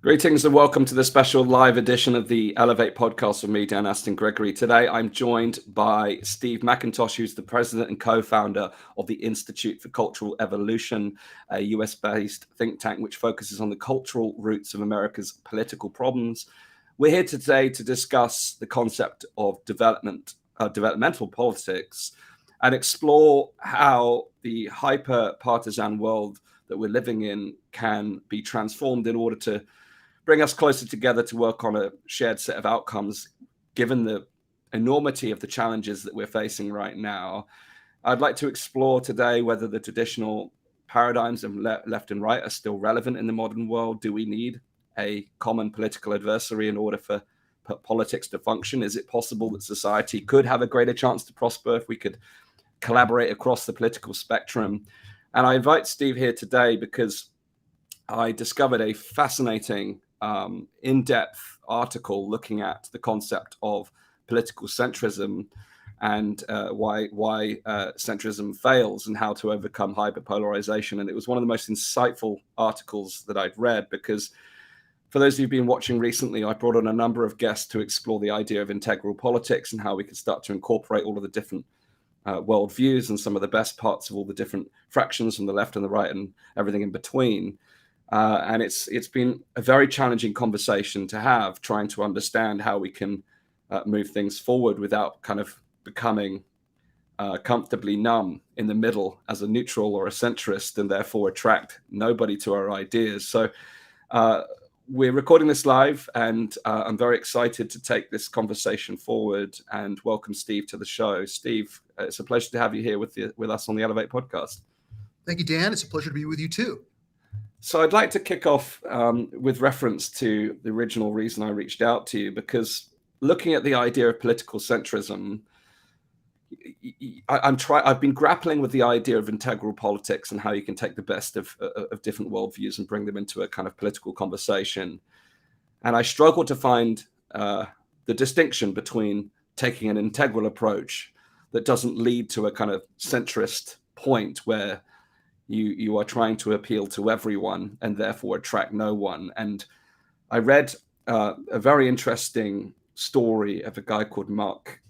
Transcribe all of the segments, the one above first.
Greetings and welcome to the special live edition of the Elevate podcast with me, Dan Astin-Gregory. Today, I'm joined by Steve McIntosh, who's the president and co-founder of the Institute for Cultural Evolution, a US-based think tank which focuses on the cultural roots of America's political problems. We're here today to discuss the concept of developmental politics and explore how the hyper-partisan world that we're living in can be transformed in order to bring us closer together to work on a shared set of outcomes, given the enormity of the challenges that we're facing right now. I'd like to explore today whether the traditional paradigms of left and right are still relevant in the modern world. Do we need a common political adversary in order for politics to function? Is it possible that society could have a greater chance to prosper if we could collaborate across the political spectrum? And I invite Steve here today because I discovered a fascinating in-depth article looking at the concept of political centrism and why centrism fails and how to overcome hyperpolarization. And it was one of the most insightful articles that I'd read, because for those of you who've been watching recently, I brought on a number of guests to explore the idea of integral politics and how we can start to incorporate all of the different worldviews and some of the best parts of all the different fractions from the left and the right and everything in between. And it's been a very challenging conversation to have, trying to understand how we can move things forward without kind of becoming comfortably numb in the middle as a neutral or a centrist, and therefore attract nobody to our ideas. So we're recording this live, and I'm very excited to take this conversation forward and welcome Steve to the show. Steve, it's a pleasure to have you here with us on the Elevate podcast. Thank you, Dan. It's a pleasure to be with you too. So I'd like to kick off with reference to the original reason I reached out to you, because looking at the idea of political centrism, I've been grappling with the idea of integral politics and how you can take the best of different worldviews and bring them into a kind of political conversation. And I struggle to find the distinction between taking an integral approach that doesn't lead to a kind of centrist point where you are trying to appeal to everyone and therefore attract no one. And I read a very interesting story of a guy called Mark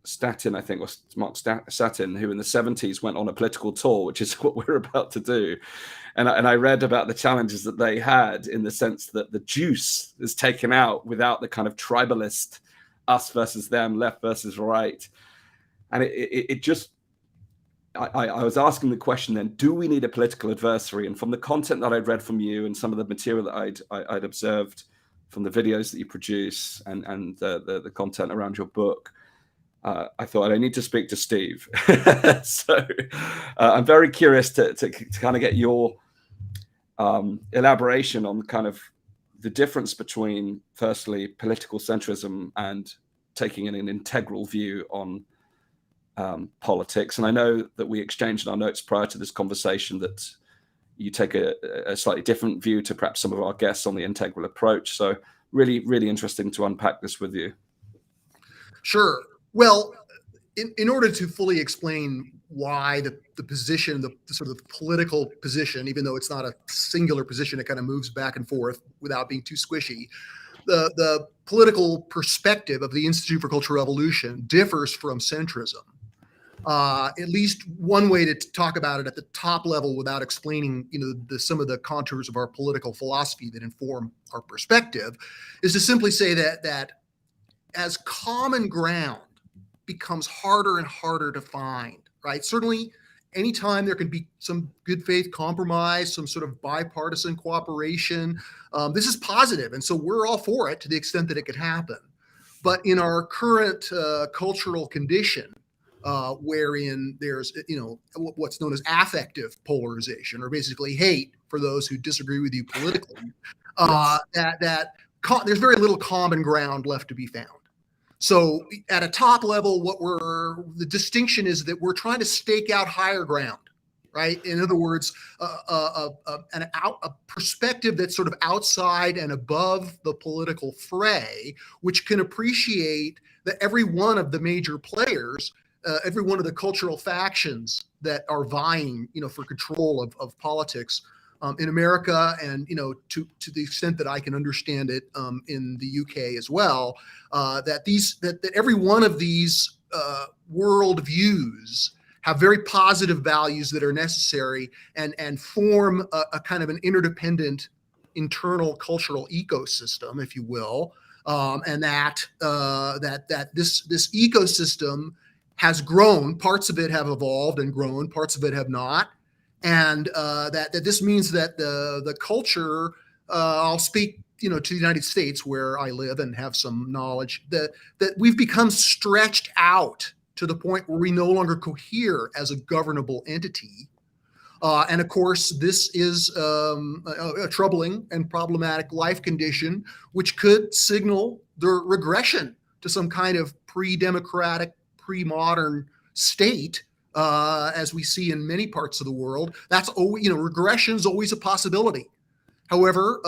Statin, I think, or Mark Statin, who in the 70s went on a political tour, which is what we're about to do. And I read about the challenges that they had, in the sense that the juice is taken out without the kind of tribalist us versus them, left versus right. And it just, I was asking the question then, do we need a political adversary? And from the content that I'd read from you and some of the material that I'd observed from the videos that you produce and the content around your book, I thought I need to speak to Steve. So I'm very curious to kind of get your elaboration on kind of the difference between, firstly, political centrism and taking an integral view on politics. And I know that we exchanged in our notes prior to this conversation that you take a slightly different view to perhaps some of our guests on the integral approach. So really, really interesting to unpack this with you. Sure. Well, in order to fully explain why the position, the sort of political position, even though it's not a singular position, it kind of moves back and forth without being too squishy. The political perspective of the Institute for Cultural Evolution differs from centrism. At least one way to talk about it at the top level, without explaining, some of the contours of our political philosophy that inform our perspective, is to simply say that as common ground becomes harder and harder to find, right? Certainly, anytime there can be some good faith compromise, some sort of bipartisan cooperation, this is positive. And so we're all for it to the extent that it could happen. But in our current cultural condition, wherein there's, what's known as affective polarization, or basically hate for those who disagree with you politically, there's very little common ground left to be found. So at a top level, the distinction is that we're trying to stake out higher ground, right? In other words, a perspective that's sort of outside and above the political fray, which can appreciate that every one of the major players, every one of the cultural factions that are vying, for control of politics, in America, and to the extent that I can understand it, in the UK as well, that every one of these worldviews have very positive values that are necessary and form a kind of an interdependent internal cultural ecosystem, if you will, and that this ecosystem has grown. Parts of it have evolved and grown, parts of it have not, and that this means that the culture. I'll speak, to the United States, where I live and have some knowledge, that we've become stretched out to the point where we no longer cohere as a governable entity. And of course, this is a troubling and problematic life condition, which could signal the regression to some kind of pre-democratic, pre-modern state, as we see in many parts of the world. That's always, regression is always a possibility. However,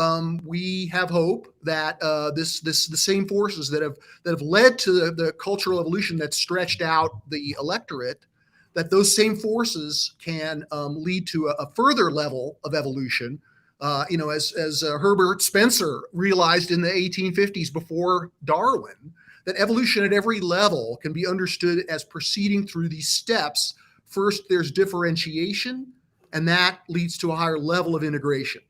we have hope that the same forces that have led to the cultural evolution that stretched out the electorate, that those same forces can lead to a further level of evolution. As Herbert Spencer realized in the 1850s before Darwin, that evolution at every level can be understood as proceeding through these steps. First, there's differentiation, and that leads to a higher level of integration.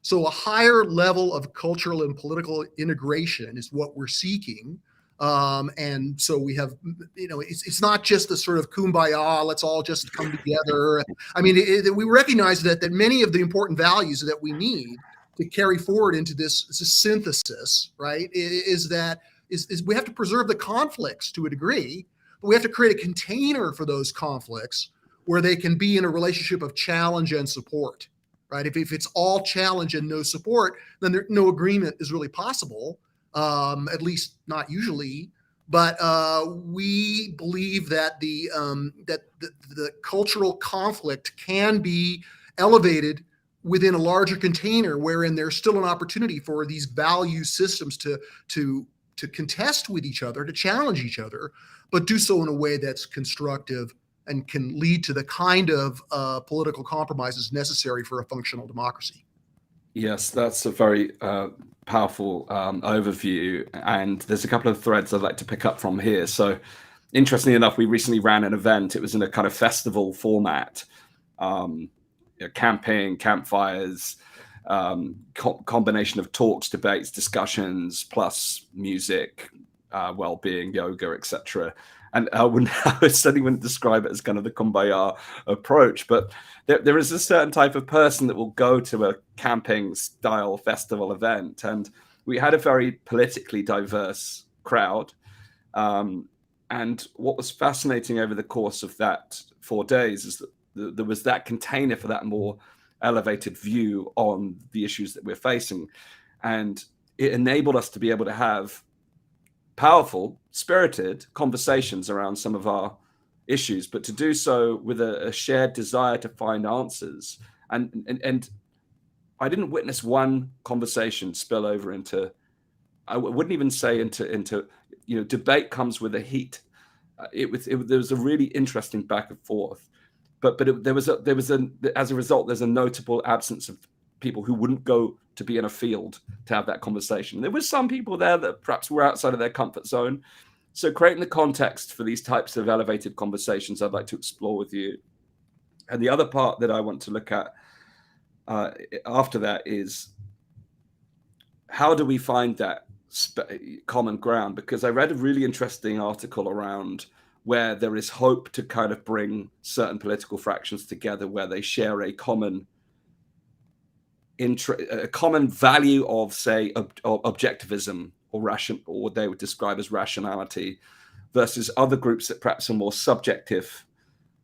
So a higher level of cultural and political integration is what we're seeking. And so we have, it's not just the sort of kumbaya, let's all just come together. I mean, we recognize that many of the important values that we need to carry forward into this synthesis, right, is we have to preserve the conflicts to a degree, but we have to create a container for those conflicts where they can be in a relationship of challenge and support. Right. If it's all challenge and no support, then no agreement is really possible, at least not usually. But we believe that the cultural conflict can be elevated within a larger container, wherein there's still an opportunity for these value systems to contest with each other, to challenge each other, but do so in a way that's constructive and can lead to the kind of political compromises necessary for a functional democracy. Yes, that's a very powerful overview. And there's a couple of threads I'd like to pick up from here. So interestingly enough, we recently ran an event. It was in a kind of festival format, camping, campfires, combination of talks, debates, discussions, plus music, well-being, yoga, etc. And I certainly wouldn't describe it as kind of the kumbaya approach, but there is a certain type of person that will go to a camping style festival event. And we had a very politically diverse crowd. And what was fascinating over the course of that 4 days is that there was that container for that more elevated view on the issues that we're facing. And it enabled us to be able to have powerful, spirited conversations around some of our issues, but to do so with a shared desire to find answers. And I didn't witness one conversation spill over into, I wouldn't even say into debate comes with a heat. There was a really interesting back and forth, but there was as a result, there's a notable absence of people who wouldn't go to be in a field to have that conversation. There was some people there that perhaps were outside of their comfort zone. So creating the context for these types of elevated conversations, I'd like to explore with you. And the other part that I want to look at after that is, how do we find that common ground? Because I read a really interesting article around where there is hope to kind of bring certain political fractions together, where they share a common value of, say, objectivism or what they would describe as rationality, versus other groups that perhaps are more subjective,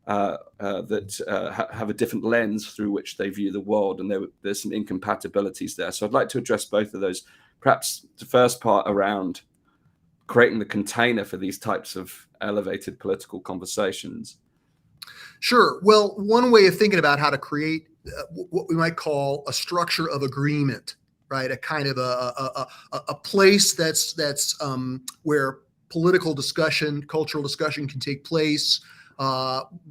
that have a different lens through which they view the world, and there's some incompatibilities there. So I'd like to address both of those. Perhaps the first part around creating the container for these types of elevated political conversations. Sure. Well, one way of thinking about how to create what we might call a structure of agreement, right? A kind of a place that's where political discussion, cultural discussion can take place,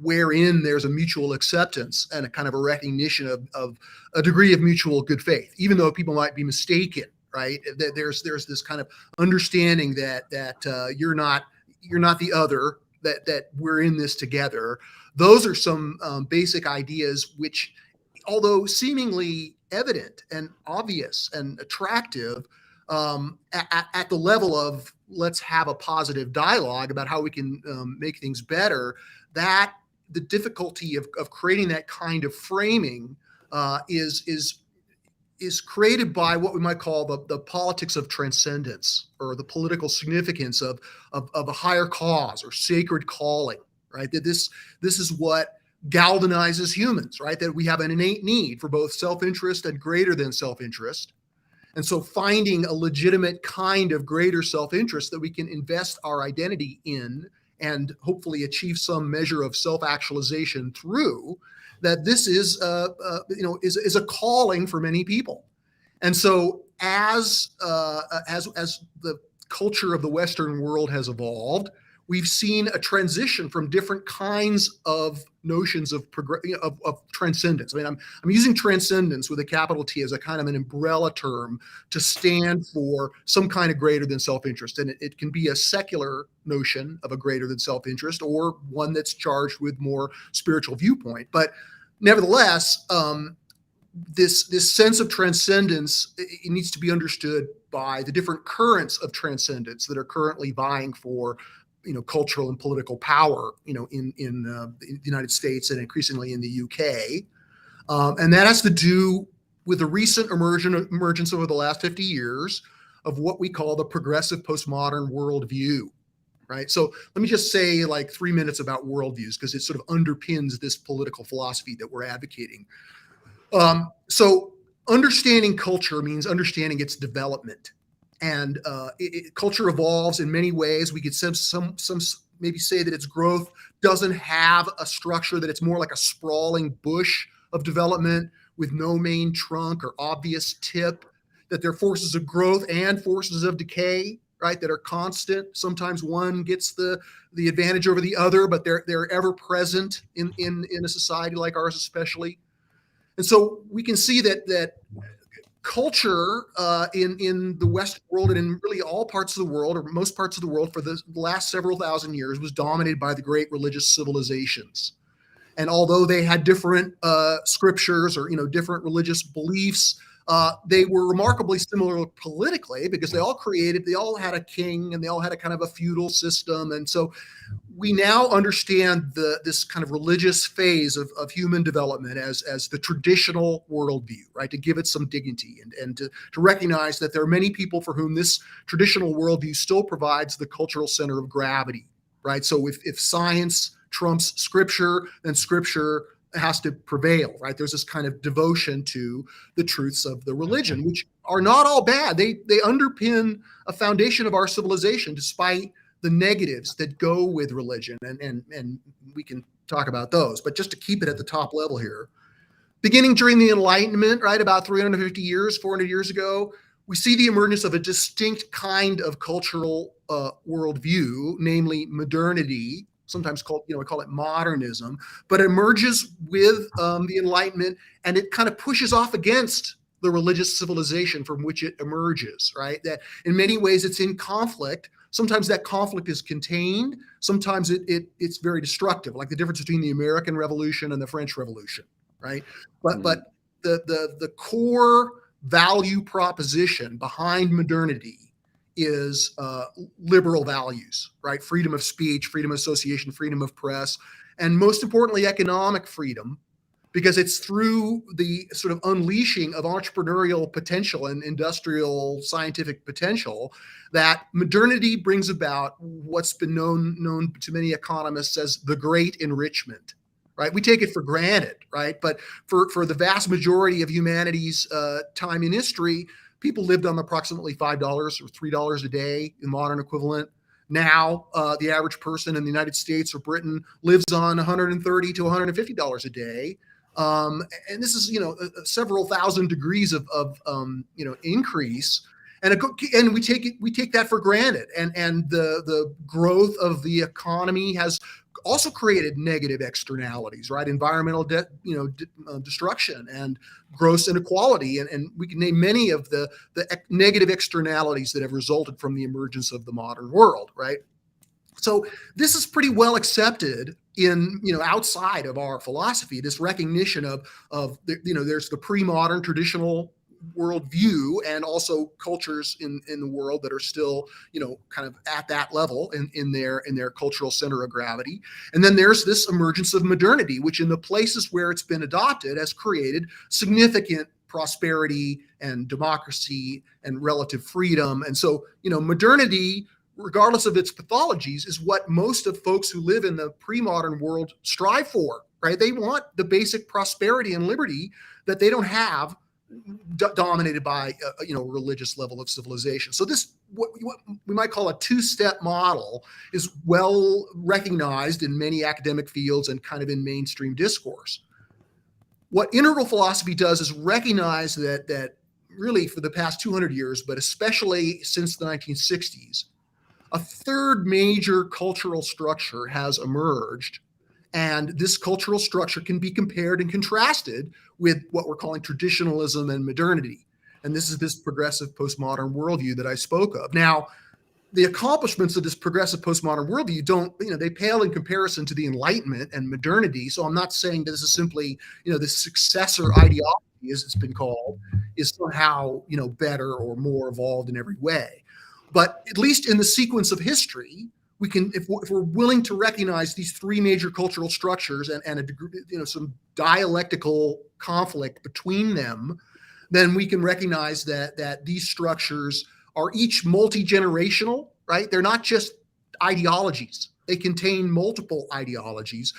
wherein there's a mutual acceptance and a kind of a recognition of a degree of mutual good faith, even though people might be mistaken, right? There's this kind of understanding that you're not the other, that we're in this together. Those are some basic ideas which, although seemingly evident and obvious and attractive, at the level of let's have a positive dialogue about how we can make things better, that the difficulty of creating that kind of framing is created by what we might call the politics of transcendence, or the political significance of a higher cause or sacred calling, right? That this is what galvanizes humans, right? That we have an innate need for both self-interest and greater than self-interest. And so finding a legitimate kind of greater self-interest that we can invest our identity in and hopefully achieve some measure of self-actualization through, that this is a calling for many people. And so as the culture of the Western world has evolved, we've seen a transition from different kinds of notions of transcendence. I mean, I'm using transcendence with a capital T as a kind of an umbrella term to stand for some kind of greater than self-interest. And it can be a secular notion of a greater than self-interest, or one that's charged with more spiritual viewpoint. But nevertheless, this sense of transcendence, it needs to be understood by the different currents of transcendence that are currently vying for cultural and political power, in the United States and increasingly in the UK. And that has to do with the recent emergence over the last 50 years of what we call the progressive postmodern worldview, right? So let me just say like 3 minutes about worldviews, because it sort of underpins this political philosophy that we're advocating. So understanding culture means understanding its development. And culture evolves in many ways. We could some maybe say that its growth doesn't have a structure, that it's more like a sprawling bush of development with no main trunk or obvious tip, that there are forces of growth and forces of decay, right, that are constant. Sometimes one gets the advantage over the other, but they're ever present in a society like ours especially. And so we can see that culture in the Western world, and in really all parts of the world, or most parts of the world, for the last several thousand years, was dominated by the great religious civilizations. And although they had different scriptures or different religious beliefs, they were remarkably similar politically, because they all had a king, and they all had a kind of a feudal system. And so we now understand this kind of religious phase of human development as the traditional worldview, right? To give it some dignity, and to recognize that there are many people for whom this traditional worldview still provides the cultural center of gravity, right? So if science trumps scripture, then scripture has to prevail, right? There's this kind of devotion to the truths of the religion, which are not all bad. They underpin a foundation of our civilization, despite the negatives that go with religion, and we can talk about those. But just to keep it at the top level here, beginning during the Enlightenment, right, about 350 years, 400 years ago, we see the emergence of a distinct kind of cultural worldview, namely modernity, sometimes called, we call it modernism, but it emerges with the Enlightenment, and it kind of pushes off against the religious civilization from which it emerges, right? That in many ways it's in conflict. Sometimes that conflict is contained. Sometimes it's very destructive, like the difference between the American Revolution and the French Revolution, right? But the core value proposition behind modernity is liberal values, right? Freedom of speech, freedom of association, freedom of press, and most importantly, economic freedom, because it's through the sort of unleashing of entrepreneurial potential and industrial scientific potential that modernity brings about what's been known to many economists as the great enrichment, right? We take it for granted, right? But for the vast majority of humanity's time in history, people lived on approximately $5 or $3 a day in modern equivalent. Now, the average person in the United States or Britain lives on $130 to $150 a day. And this is, several thousand degrees of increase. And we take that for granted. And the growth of the economy has also created negative externalities, right? Environmental destruction and gross inequality, and we can name many of the negative externalities that have resulted from the emergence of the modern world, right? So this is pretty well accepted in, outside of our philosophy, this recognition of there's the pre-modern traditional worldview and also cultures in the world that are still, kind of at that level in their cultural center of gravity. And then there's this emergence of modernity, which in the places where it's been adopted has created significant prosperity and democracy and relative freedom. And so, modernity, regardless of its pathologies, is what most of folks who live in the pre-modern world strive for, right? They want the basic prosperity and liberty that they don't have, dominated by religious level of civilization. So this, what we might call a two-step model, is well recognized in many academic fields and kind of in mainstream discourse. What integral philosophy does is recognize that really for the past 200 years, but especially since the 1960s, a third major cultural structure has emerged, and this cultural structure can be compared and contrasted with what we're calling traditionalism and modernity. And this is this progressive postmodern worldview that I spoke of. Now, the accomplishments of this progressive postmodern worldview they pale in comparison to the Enlightenment and modernity. So I'm not saying that this is simply, the successor ideology, as it's been called, is somehow, better or more evolved in every way. But at least in the sequence of history, we can, if we're willing to recognize these three major cultural structures and a degree, some dialectical conflict between them, then we can recognize that these structures are each multi-generational, right? They're not just ideologies. They contain multiple ideologies.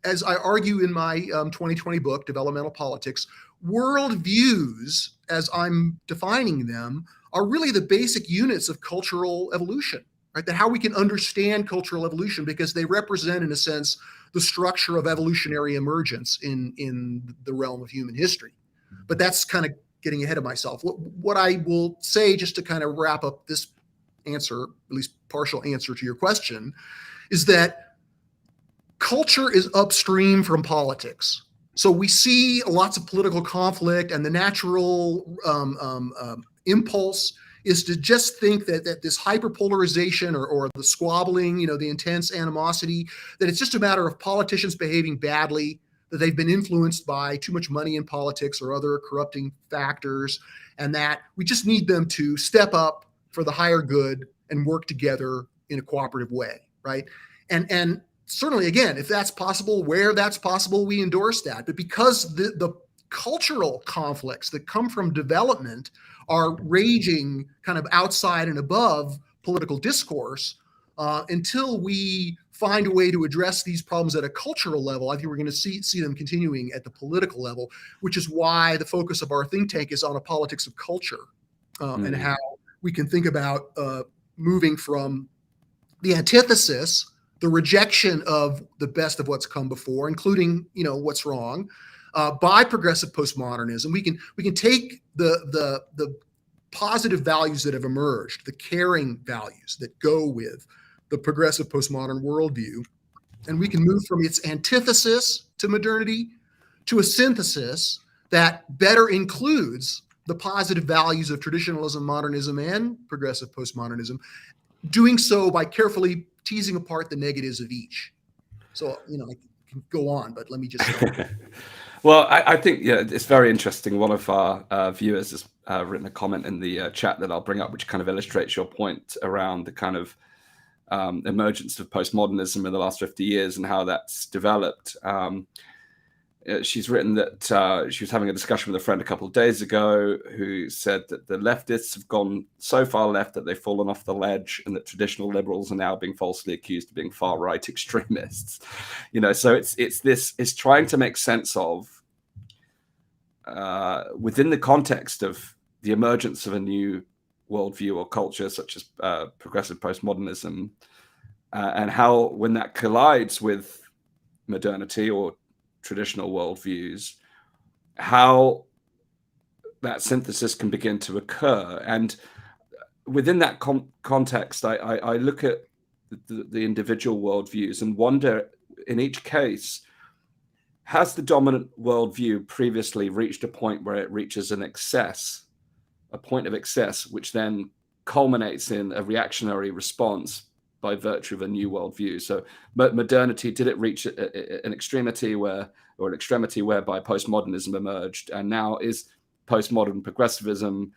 As I argue in my 2020 book, Developmental Politics, worldviews, as I'm defining them, are really the basic units of cultural evolution, right? That how we can understand cultural evolution, because they represent, in a sense, the structure of evolutionary emergence in the realm of human history. But that's kind of getting ahead of myself. What I will say, just to kind of wrap up this answer, at least partial answer to your question, is that culture is upstream from politics. So we see lots of political conflict, and the natural impulse is to just think that this hyperpolarization or the squabbling, the intense animosity, that it's just a matter of politicians behaving badly, that they've been influenced by too much money in politics or other corrupting factors, and that we just need them to step up for the higher good and work together in a cooperative way, right? And certainly, again, if that's possible, where that's possible, we endorse that. But because the cultural conflicts that come from development are raging kind of outside and above political discourse, until we find a way to address these problems at a cultural level, I think we're going to see them continuing at the political level, which is why the focus of our think tank is on a politics of culture, and how we can think about moving from the antithesis, the rejection of the best of what's come before, including what's wrong, by progressive postmodernism. We can take the positive values that have emerged, the caring values that go with the progressive postmodern worldview, and we can move from its antithesis to modernity to a synthesis that better includes the positive values of traditionalism, modernism, and progressive postmodernism, doing so by carefully teasing apart the negatives of each. So, I can go on, but let me just Well, I think it's very interesting. One of our viewers has written a comment in the chat that I'll bring up, which kind of illustrates your point around the kind of emergence of postmodernism in the last 50 years and how that's developed. She's written that she was having a discussion with a friend a couple of days ago who said that the leftists have gone so far left that they've fallen off the ledge, and that traditional liberals are now being falsely accused of being far right extremists. So it's trying to make sense of within the context of the emergence of a new worldview or culture, such as progressive postmodernism, and how when that collides with modernity or traditional worldviews, how that synthesis can begin to occur. And within that context, I look at the individual worldviews and wonder, in each case, has the dominant worldview previously reached a point where it reaches an excess, a point of excess, which then culminates in a reactionary response by virtue of a new worldview? So modernity, did it reach an extremity whereby postmodernism emerged? And now is postmodern progressivism,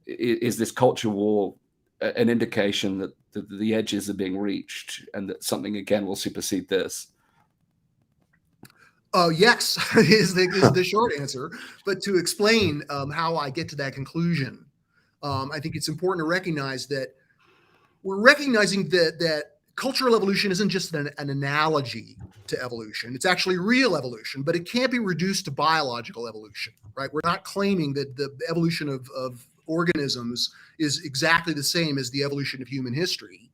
is this culture war an indication that the edges are being reached and that something again will supersede this? Yes, is the short answer. But to explain how I get to that conclusion, I think it's important to recognize that we're recognizing that cultural evolution isn't just an analogy to evolution. It's actually real evolution, but it can't be reduced to biological evolution, right? We're not claiming that the evolution of organisms is exactly the same as the evolution of human history.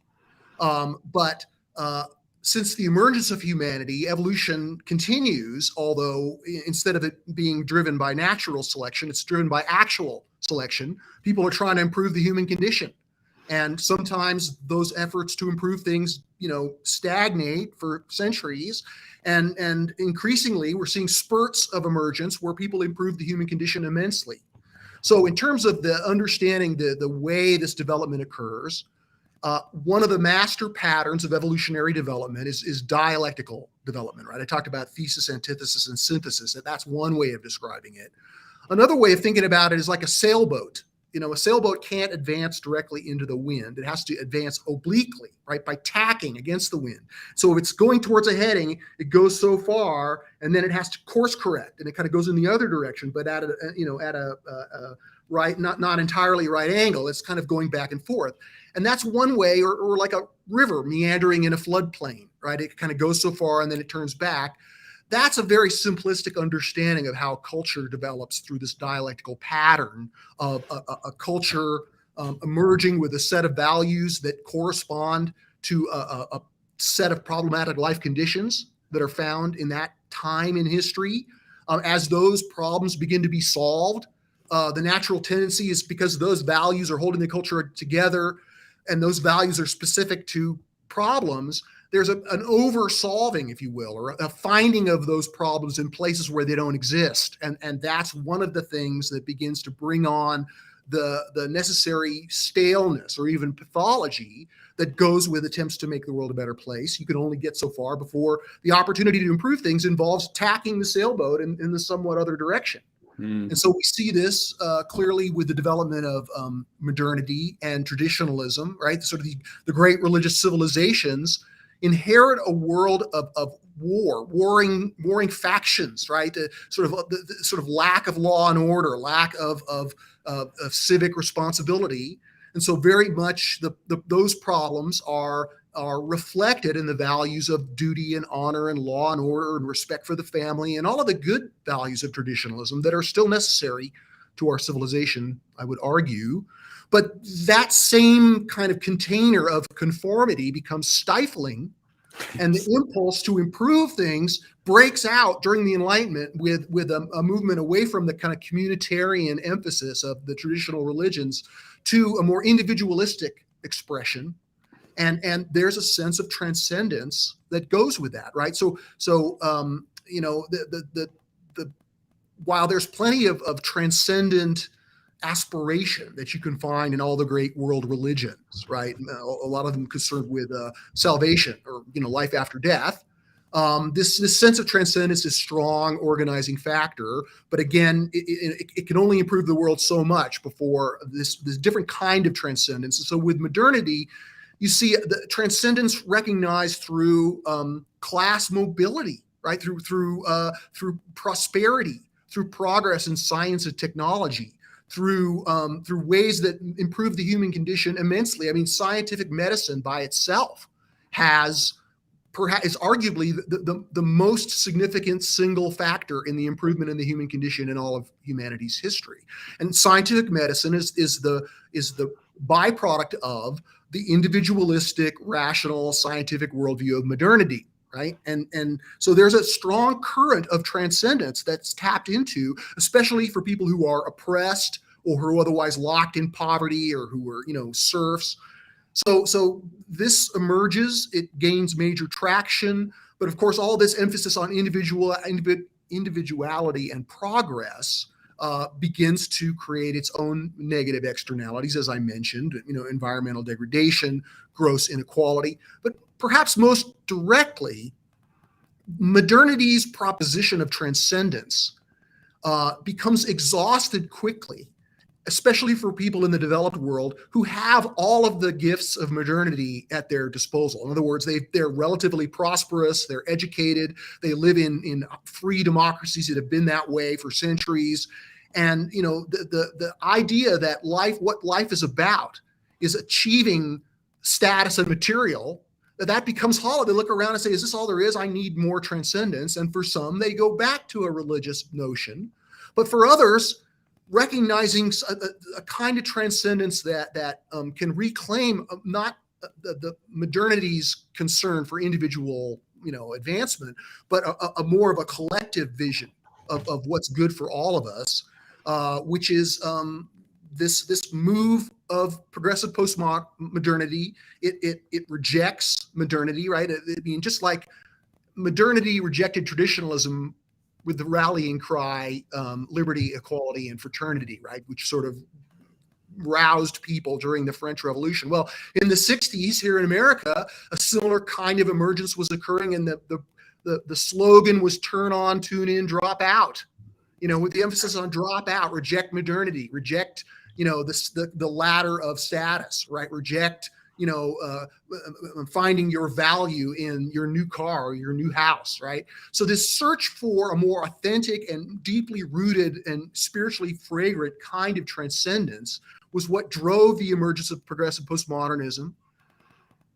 But since the emergence of humanity, evolution continues, although instead of it being driven by natural selection, it's driven by actual selection. People are trying to improve the human condition. And sometimes those efforts to improve things, stagnate for centuries. And increasingly, we're seeing spurts of emergence where people improve the human condition immensely. So in terms of the understanding the way this development occurs, one of the master patterns of evolutionary development is dialectical development, right? I talked about thesis, antithesis, and synthesis. That's one way of describing it. Another way of thinking about it is like a sailboat. A sailboat can't advance directly into the wind. It has to advance obliquely, right, by tacking against the wind. So if it's going towards a heading, it goes so far, and then it has to course correct, and it kind of goes in the other direction, but at a right, not entirely right angle. It's kind of going back and forth. And that's one way, or like a river meandering in a floodplain, right? It kind of goes so far and then it turns back. That's a very simplistic understanding of how culture develops through this dialectical pattern of a culture emerging with a set of values that correspond to a set of problematic life conditions that are found in that time in history. As those problems begin to be solved, the natural tendency is, because those values are holding the culture together and those values are specific to problems, there's an over-solving, if you will, or a finding of those problems in places where they don't exist. And that's one of the things that begins to bring on the necessary staleness or even pathology that goes with attempts to make the world a better place. You can only get so far before the opportunity to improve things involves tacking the sailboat in the somewhat other direction. And so we see this clearly with the development of modernity and traditionalism, right? Sort of the great religious civilizations inherit a world of warring factions, right? The sort of lack of law and order, lack of civic responsibility, and so very much those problems are reflected in the values of duty and honor and law and order and respect for the family and all of the good values of traditionalism that are still necessary to our civilization, I would argue. But that same kind of container of conformity becomes stifling, and the impulse to improve things breaks out during the Enlightenment with a movement away from the kind of communitarian emphasis of the traditional religions to a more individualistic expression. And there's a sense of transcendence that goes with that, right? So while there's plenty of transcendent aspiration that you can find in all the great world religions, right? A lot of them concerned with salvation or life after death. This sense of transcendence is a strong organizing factor, but again, it can only improve the world so much before this different kind of transcendence. And so with modernity, you see the transcendence recognized through class mobility, right? Through prosperity, through progress in science and technology, through ways that improve the human condition immensely. I mean, scientific medicine by itself is arguably the most significant single factor in the improvement in the human condition in all of humanity's history. And scientific medicine is the byproduct of the individualistic, rational, scientific worldview of modernity, right? And so there's a strong current of transcendence that's tapped into, especially for people who are oppressed or who are otherwise locked in poverty or who are, serfs. So this emerges, it gains major traction, but of course, all this emphasis on individuality and progress begins to create its own negative externalities, as I mentioned, environmental degradation, gross inequality, but perhaps most directly, modernity's proposition of transcendence becomes exhausted quickly, especially for people in the developed world who have all of the gifts of modernity at their disposal. In other words, they're relatively prosperous, they're educated, they live in free democracies that have been that way for centuries. And the idea that what life is about is achieving status and material, that becomes hollow. They look around and say, is this all there is? I need more transcendence. And for some, they go back to a religious notion. But for others, recognizing a kind of transcendence that can reclaim not the modernity's concern for individual advancement, but a more of a collective vision of what's good for all of us, which is this move of progressive postmodernity. It rejects modernity, right? I mean, just like modernity rejected traditionalism with the rallying cry, liberty, equality, and fraternity, right? Which sort of roused people during the French Revolution. Well, in the 60s here in America, a similar kind of emergence was occurring, and the slogan was turn on, tune in, drop out. With the emphasis on drop out, reject modernity, reject, the ladder of status, right? Reject, finding your value in your new car or your new house, right? So this search for a more authentic and deeply rooted and spiritually fragrant kind of transcendence was what drove the emergence of progressive postmodernism.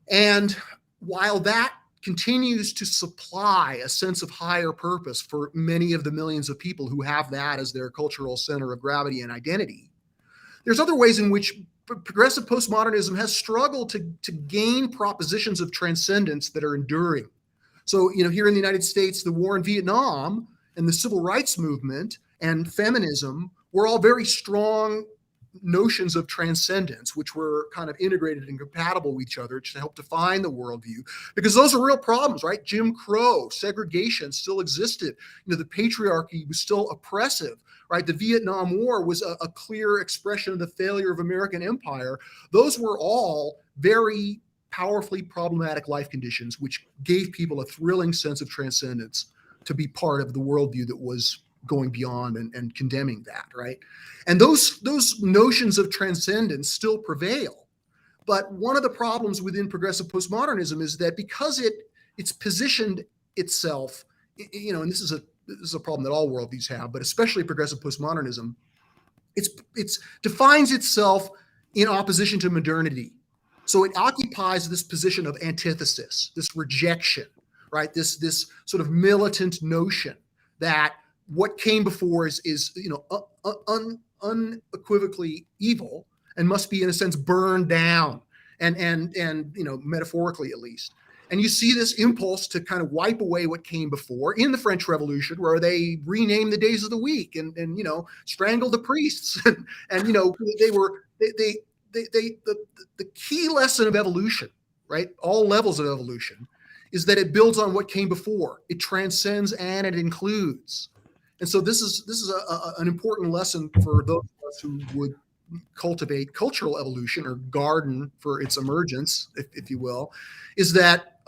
And while that continues to supply a sense of higher purpose for many of the millions of people who have that as their cultural center of gravity and identity, there's other ways in which progressive postmodernism has struggled to gain propositions of transcendence that are enduring. So, here in the United States, the war in Vietnam and the civil rights movement and feminism were all very strong notions of transcendence, which were kind of integrated and compatible with each other to help define the worldview, because those are real problems, right? Jim Crow, segregation still existed. The patriarchy was still oppressive, right? The Vietnam War was a clear expression of the failure of American empire. Those were all very powerfully problematic life conditions, which gave people a thrilling sense of transcendence to be part of the worldview that was going beyond and condemning that, right? And those notions of transcendence still prevail. But one of the problems within progressive postmodernism is that because it's positioned itself, and this is a problem that all worldviews have, but especially progressive postmodernism, it's defines itself in opposition to modernity. So it occupies this position of antithesis, this rejection, right? This sort of militant notion that what came before is unequivocally evil and must be, in a sense, burned down, and metaphorically at least. And you see this impulse to kind of wipe away what came before in the French Revolution, where they renamed the days of the week and strangled the priests, and the key lesson of evolution, right? All levels of evolution, is that it builds on what came before. It transcends and it includes. And so this is an important lesson for those of us who would cultivate cultural evolution or garden for its emergence, if you will, is that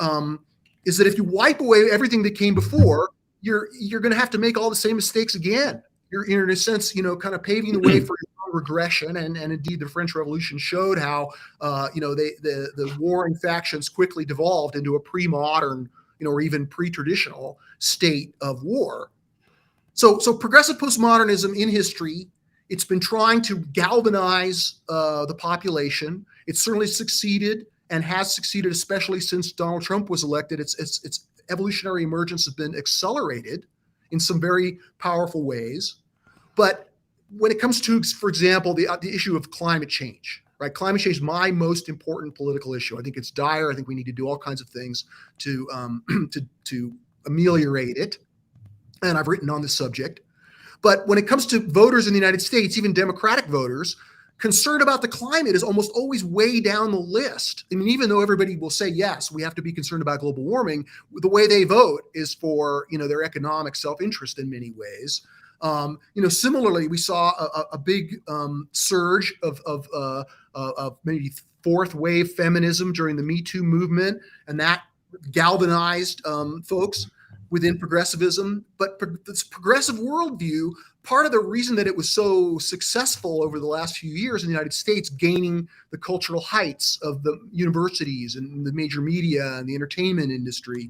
if you wipe away everything that came before, you're going to have to make all the same mistakes again. You're in a sense, kind of paving the way for your own regression. And indeed, the French Revolution showed how the warring factions quickly devolved into a pre-modern, or even pre-traditional state of war. So progressive postmodernism in history, it's been trying to galvanize the population. It's certainly succeeded and has succeeded, especially since Donald Trump was elected. Its evolutionary emergence has been accelerated in some very powerful ways. But when it comes to, for example, the issue of climate change, right? Climate change is my most important political issue. I think it's dire. I think we need to do all kinds of things to ameliorate it. And I've written on this subject. But when it comes to voters in the United States, even Democratic voters, concern about the climate is almost always way down the list. I mean, even though everybody will say, yes, we have to be concerned about global warming, the way they vote is for, their economic self-interest in many ways. Similarly, we saw a big surge of maybe fourth wave feminism during the Me Too movement, and that galvanized folks within progressivism. But this progressive worldview, part of the reason that it was so successful over the last few years in the United States, gaining the cultural heights of the universities and the major media and the entertainment industry,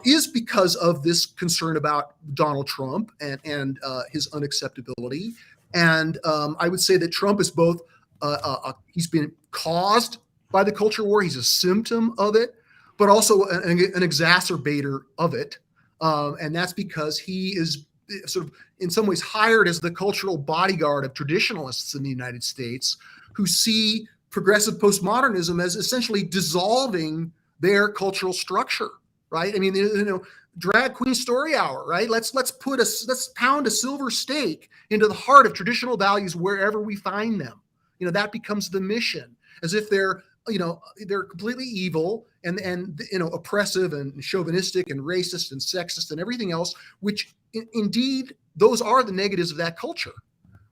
is because of this concern about Donald Trump and his unacceptability. And I would say that Trump is both, he's been caused by the culture war, he's a symptom of it, but also an exacerbator of it. And that's because he is sort of in some ways hired as the cultural bodyguard of traditionalists in the United States, who see progressive postmodernism as essentially dissolving their cultural structure, right? I mean, drag queen story hour, right? Let's pound a silver stake into the heart of traditional values wherever we find them. That becomes the mission, as if they're completely evil and oppressive and chauvinistic and racist and sexist and everything else, which indeed those are the negatives of that culture,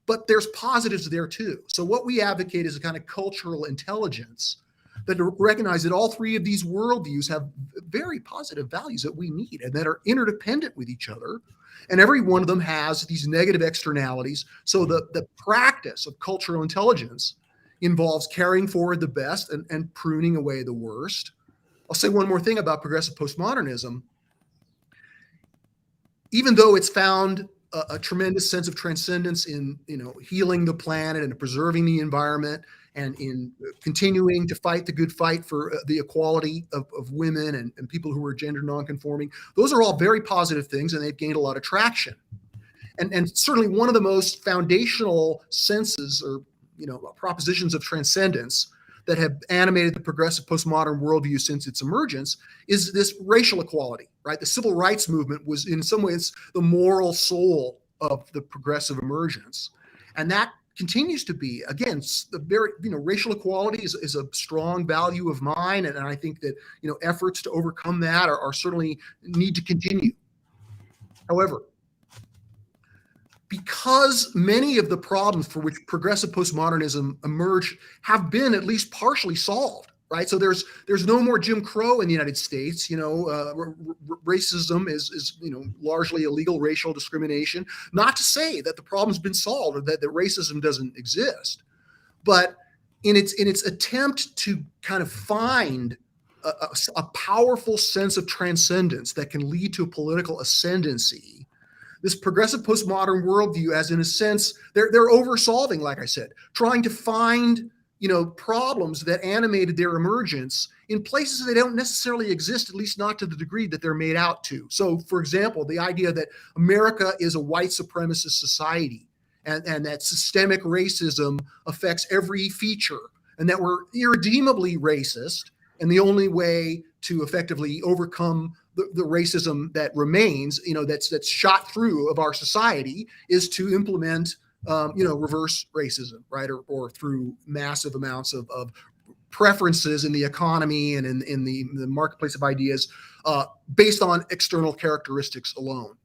but there's positives there too. So what we advocate is a kind of cultural intelligence that recognize that all three of these worldviews have very positive values that we need and that are interdependent with each other. And every one of them has these negative externalities. So the practice of cultural intelligence involves carrying forward the best and pruning away the worst. I'll say one more thing about progressive postmodernism. Even though it's found a tremendous sense of transcendence in healing the planet and preserving the environment and in continuing to fight the good fight for the equality of women and people who are gender nonconforming, those are all very positive things, and they've gained a lot of traction. And certainly one of the most foundational senses or propositions of transcendence that have animated the progressive postmodern worldview since its emergence is this racial equality, right? The civil rights movement was in some ways the moral soul of the progressive emergence. And that continues to be, again, the very, racial equality is a strong value of mine. And I think that, efforts to overcome that are certainly need to continue. However, because many of the problems for which progressive postmodernism emerged have been at least partially solved, right? So there's no more Jim Crow in the United States. Racism is largely illegal racial discrimination. Not to say that the problem's been solved or that racism doesn't exist, but in its attempt to kind of find a powerful sense of transcendence that can lead to a political ascendancy, this progressive postmodern worldview, as in a sense, they're over-solving, like I said, trying to find, problems that animated their emergence in places they don't necessarily exist, at least not to the degree that they're made out to. So, for example, the idea that America is a white supremacist society and that systemic racism affects every feature and that we're irredeemably racist, and the only way to effectively overcome the racism that remains, that's shot through of our society is to implement, reverse racism, right? Or through massive amounts of preferences in the economy and in the marketplace of ideas based on external characteristics alone.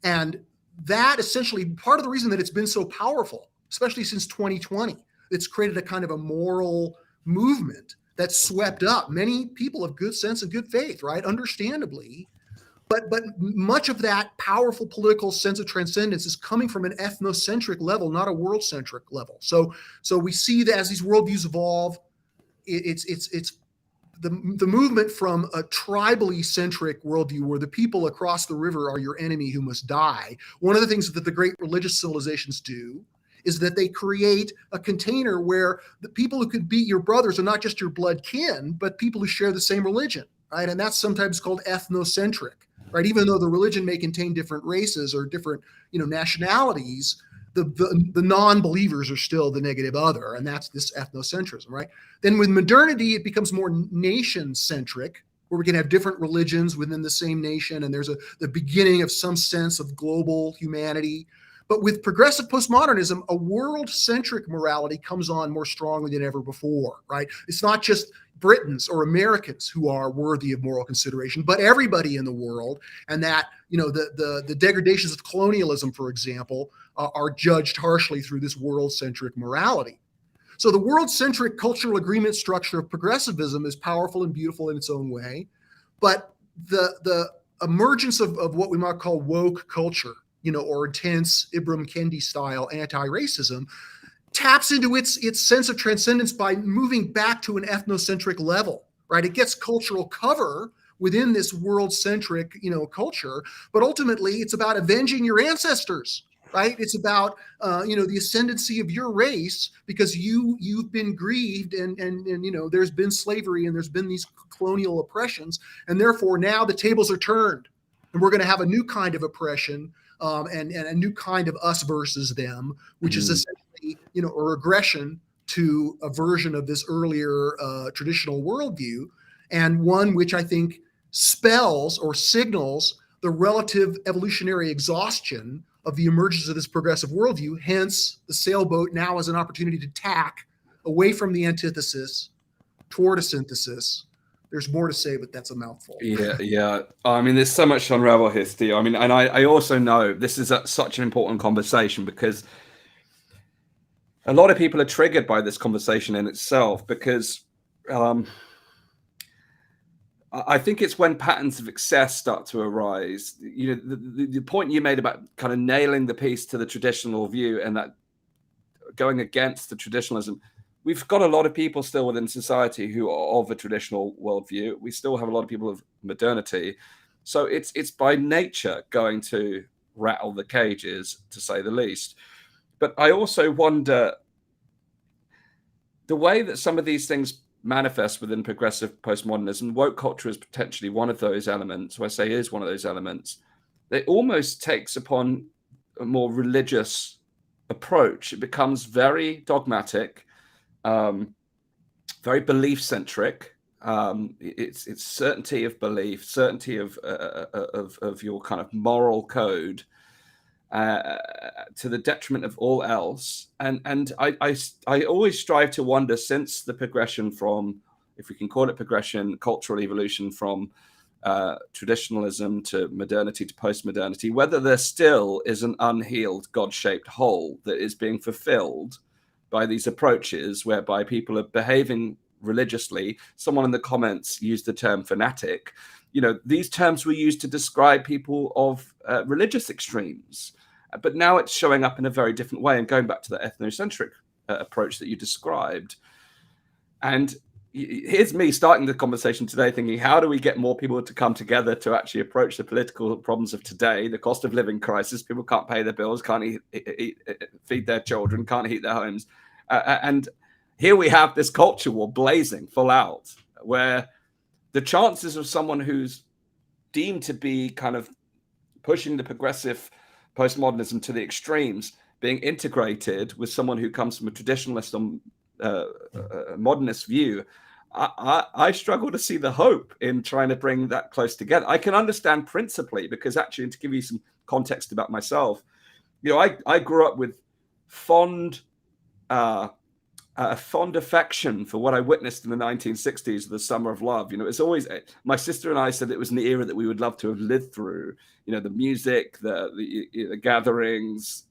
And that essentially, part of the reason that it's been so powerful, especially since 2020, it's created a kind of a moral movement that swept up many people of good sense and good faith, right? Understandably. But much of that powerful political sense of transcendence is coming from an ethnocentric level, not a world-centric level. So we see that as these worldviews evolve, it's the movement from a tribally centric worldview where the people across the river are your enemy who must die. One of the things that the great religious civilizations do is that they create a container where the people who could be your brothers are not just your blood kin, but people who share the same religion, right? And that's sometimes called ethnocentric, right? Even though the religion may contain different races or different, nationalities, the non-believers are still the negative other, and that's this ethnocentrism, right? Then with modernity, it becomes more nation-centric, where we can have different religions within the same nation, and there's the beginning of some sense of global humanity. But with progressive postmodernism, a world-centric morality comes on more strongly than ever before, right? It's not just Britons or Americans who are worthy of moral consideration, but everybody in the world. And that, the degradations of colonialism, for example, are judged harshly through this world-centric morality. So the world-centric cultural agreement structure of progressivism is powerful and beautiful in its own way. But the emergence of what we might call woke culture, or intense Ibram Kendi style anti-racism, taps into its sense of transcendence by moving back to an ethnocentric level, right? It gets cultural cover within this world-centric, culture, but ultimately it's about avenging your ancestors, right? It's about, the ascendancy of your race because you've been grieved and there's been slavery and there's been these colonial oppressions, and therefore now the tables are turned, and we're going to have a new kind of oppression, and a new kind of us versus them, which is essentially, a regression to a version of this earlier traditional worldview, and one which I think spells or signals the relative evolutionary exhaustion of the emergence of this progressive worldview. Hence, the sailboat now as an opportunity to tack away from the antithesis toward a synthesis. There's more to say, but that's a mouthful. Yeah. I mean, there's so much to unravel here, Steve. I mean, and I also know this is such an important conversation because a lot of people are triggered by this conversation in itself because I think it's when patterns of excess start to arise. The point you made about kind of nailing the piece to the traditional view and that going against the traditionalism. We've got a lot of people still within society who are of a traditional worldview. We still have a lot of people of modernity. So it's by nature going to rattle the cages, to say the least. But I also wonder the way that some of these things manifest within progressive postmodernism. Woke culture is potentially one of those elements, or I say is one of those elements. It almost takes upon a more religious approach. It becomes very dogmatic, very belief centric. It's certainty of belief, certainty of your kind of moral code, to the detriment of all else. And I always strive to wonder, since the progression from, if we can call it progression, cultural evolution from traditionalism to modernity to postmodernity, whether there still is an unhealed God-shaped hole that is being fulfilled by these approaches whereby people are behaving religiously. Someone in the comments used the term fanatic. These terms were used to describe people of religious extremes, but now it's showing up in a very different way. And going back to the ethnocentric approach that you described, and here's me starting the conversation today thinking, how do we get more people to come together to actually approach the political problems of today, the cost of living crisis? People can't pay their bills, can't feed their children, can't heat their homes. And here we have this culture war blazing full out, where the chances of someone who's deemed to be kind of pushing the progressive postmodernism to the extremes being integrated with someone who comes from a traditionalist modernist view, I struggle to see the hope in trying to bring that close together. I can understand principally, because actually, to give you some context about myself, I grew up with a fond affection for what I witnessed in the 1960s, the Summer of Love. It's always, my sister and I said it was an era that we would love to have lived through. The music, the gatherings.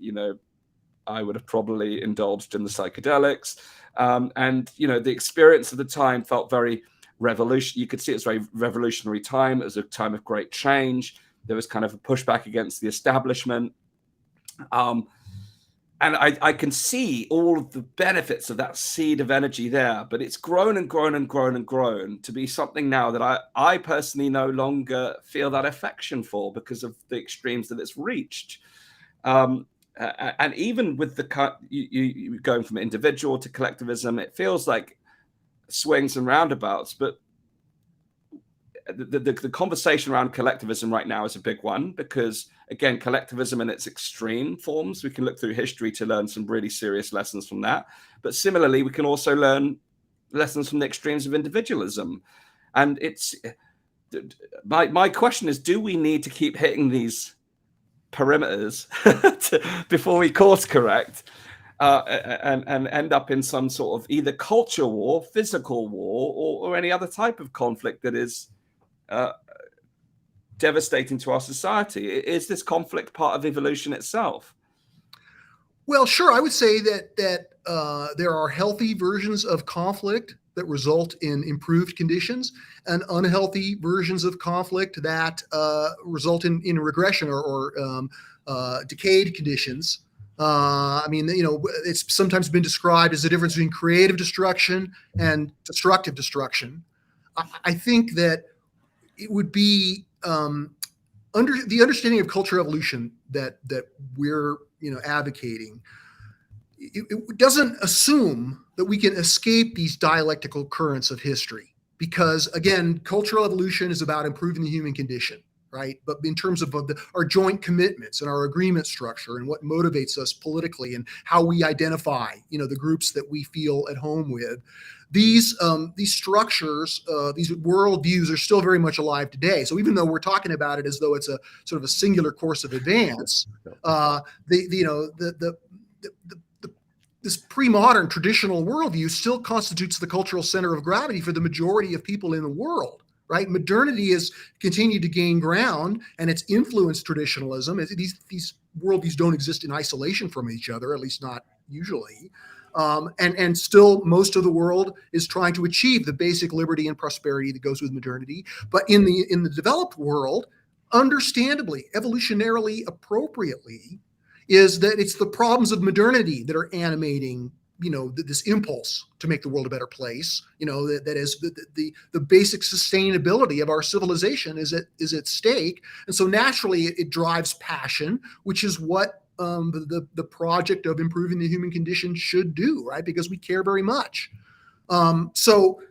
I would have probably indulged in the psychedelics, and the experience of the time felt very revolution. You could see it's a very revolutionary time. It was a time of great change. There was kind of a pushback against the establishment. And I can see all of the benefits of that seed of energy there, but it's grown and grown and grown and grown to be something now that I personally no longer feel that affection for, because of the extremes that it's reached. And even with you going from individual to collectivism, it feels like swings and roundabouts. But the conversation around collectivism right now is a big one, because again, collectivism in its extreme forms, we can look through history to learn some really serious lessons from that. But similarly, we can also learn lessons from the extremes of individualism. And it's my question is, do we need to keep hitting these perimeters before we course correct and end up in some sort of either culture war, physical war, or any other type of conflict that is devastating to our society. Is this conflict part of evolution itself? Well, sure. I would say that there are healthy versions of conflict that result in improved conditions, and unhealthy versions of conflict that result in regression or decayed conditions. I mean, it's sometimes been described as the difference between creative destruction and destructive destruction. I think that it would be under the understanding of cultural evolution that we're advocating. It doesn't assume that we can escape these dialectical currents of history, because again, cultural evolution is about improving the human condition, right? But in terms of our joint commitments and our agreement structure and what motivates us politically and how we identify, the groups that we feel at home with, these structures, these worldviews are still very much alive today. So even though we're talking about it as though it's a sort of a singular course of advance, this pre-modern traditional worldview still constitutes the cultural center of gravity for the majority of people in the world, right? Modernity has continued to gain ground, and it's influenced traditionalism. These worldviews don't exist in isolation from each other, at least not usually. And still, most of the world is trying to achieve the basic liberty and prosperity that goes with modernity. But in the developed world, understandably, evolutionarily appropriately, is that it's the problems of modernity that are animating, this impulse to make the world a better place. That is the basic sustainability of our civilization is at stake, and so naturally it drives passion, which is what the project of improving the human condition should do, right? Because we care very much. So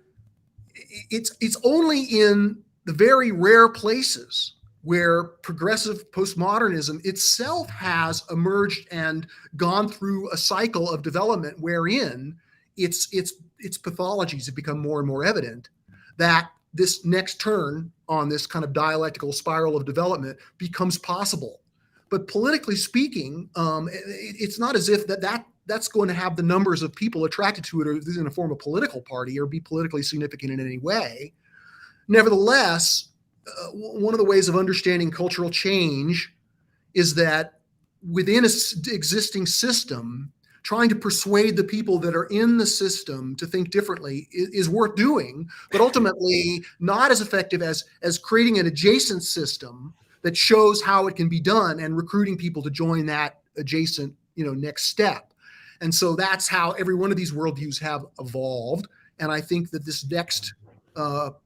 it's only in the very rare places where progressive postmodernism itself has emerged and gone through a cycle of development wherein its pathologies have become more and more evident, that this next turn on this kind of dialectical spiral of development becomes possible. But politically speaking, it's not as if that's going to have the numbers of people attracted to it, or is going to form a political party or be politically significant in any way. Nevertheless, one of the ways of understanding cultural change is that within an existing system, trying to persuade the people that are in the system to think differently is worth doing, but ultimately not as effective as creating an adjacent system that shows how it can be done and recruiting people to join that adjacent, next step. And so that's how every one of these worldviews have evolved. And I think that this next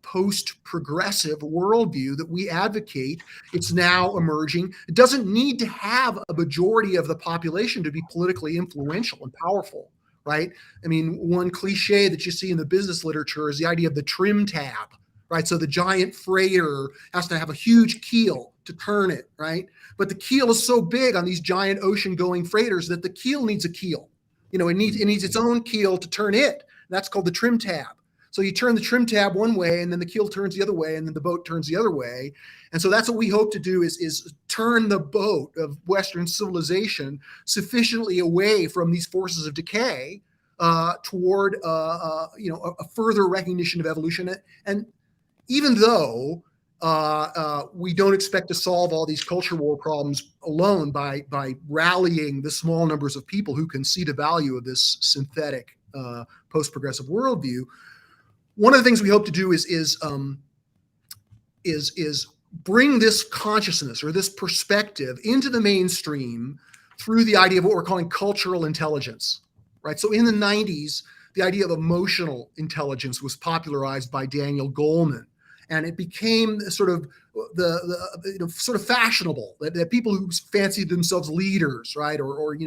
post-progressive worldview that we advocate, it's now emerging. It doesn't need to have a majority of the population to be politically influential and powerful, right? I mean, one cliche that you see in the business literature is the idea of the trim tab, right? So the giant freighter has to have a huge keel to turn it, right? But the keel is so big on these giant ocean-going freighters that the keel needs a keel. It needs its own keel to turn it. That's called the trim tab. So you turn the trim tab one way, and then the keel turns the other way, and then the boat turns the other way. And so that's what we hope to do is turn the boat of Western civilization sufficiently away from these forces of decay toward a further recognition of evolution. And even though we don't expect to solve all these culture war problems alone by rallying the small numbers of people who can see the value of this synthetic post-progressive worldview, one of the things we hope to do is bring this consciousness or this perspective into the mainstream through the idea of what we're calling cultural intelligence, right? So in the 90s, the idea of emotional intelligence was popularized by Daniel Goleman, and it became sort of sort of fashionable that people who fancied themselves leaders, right, or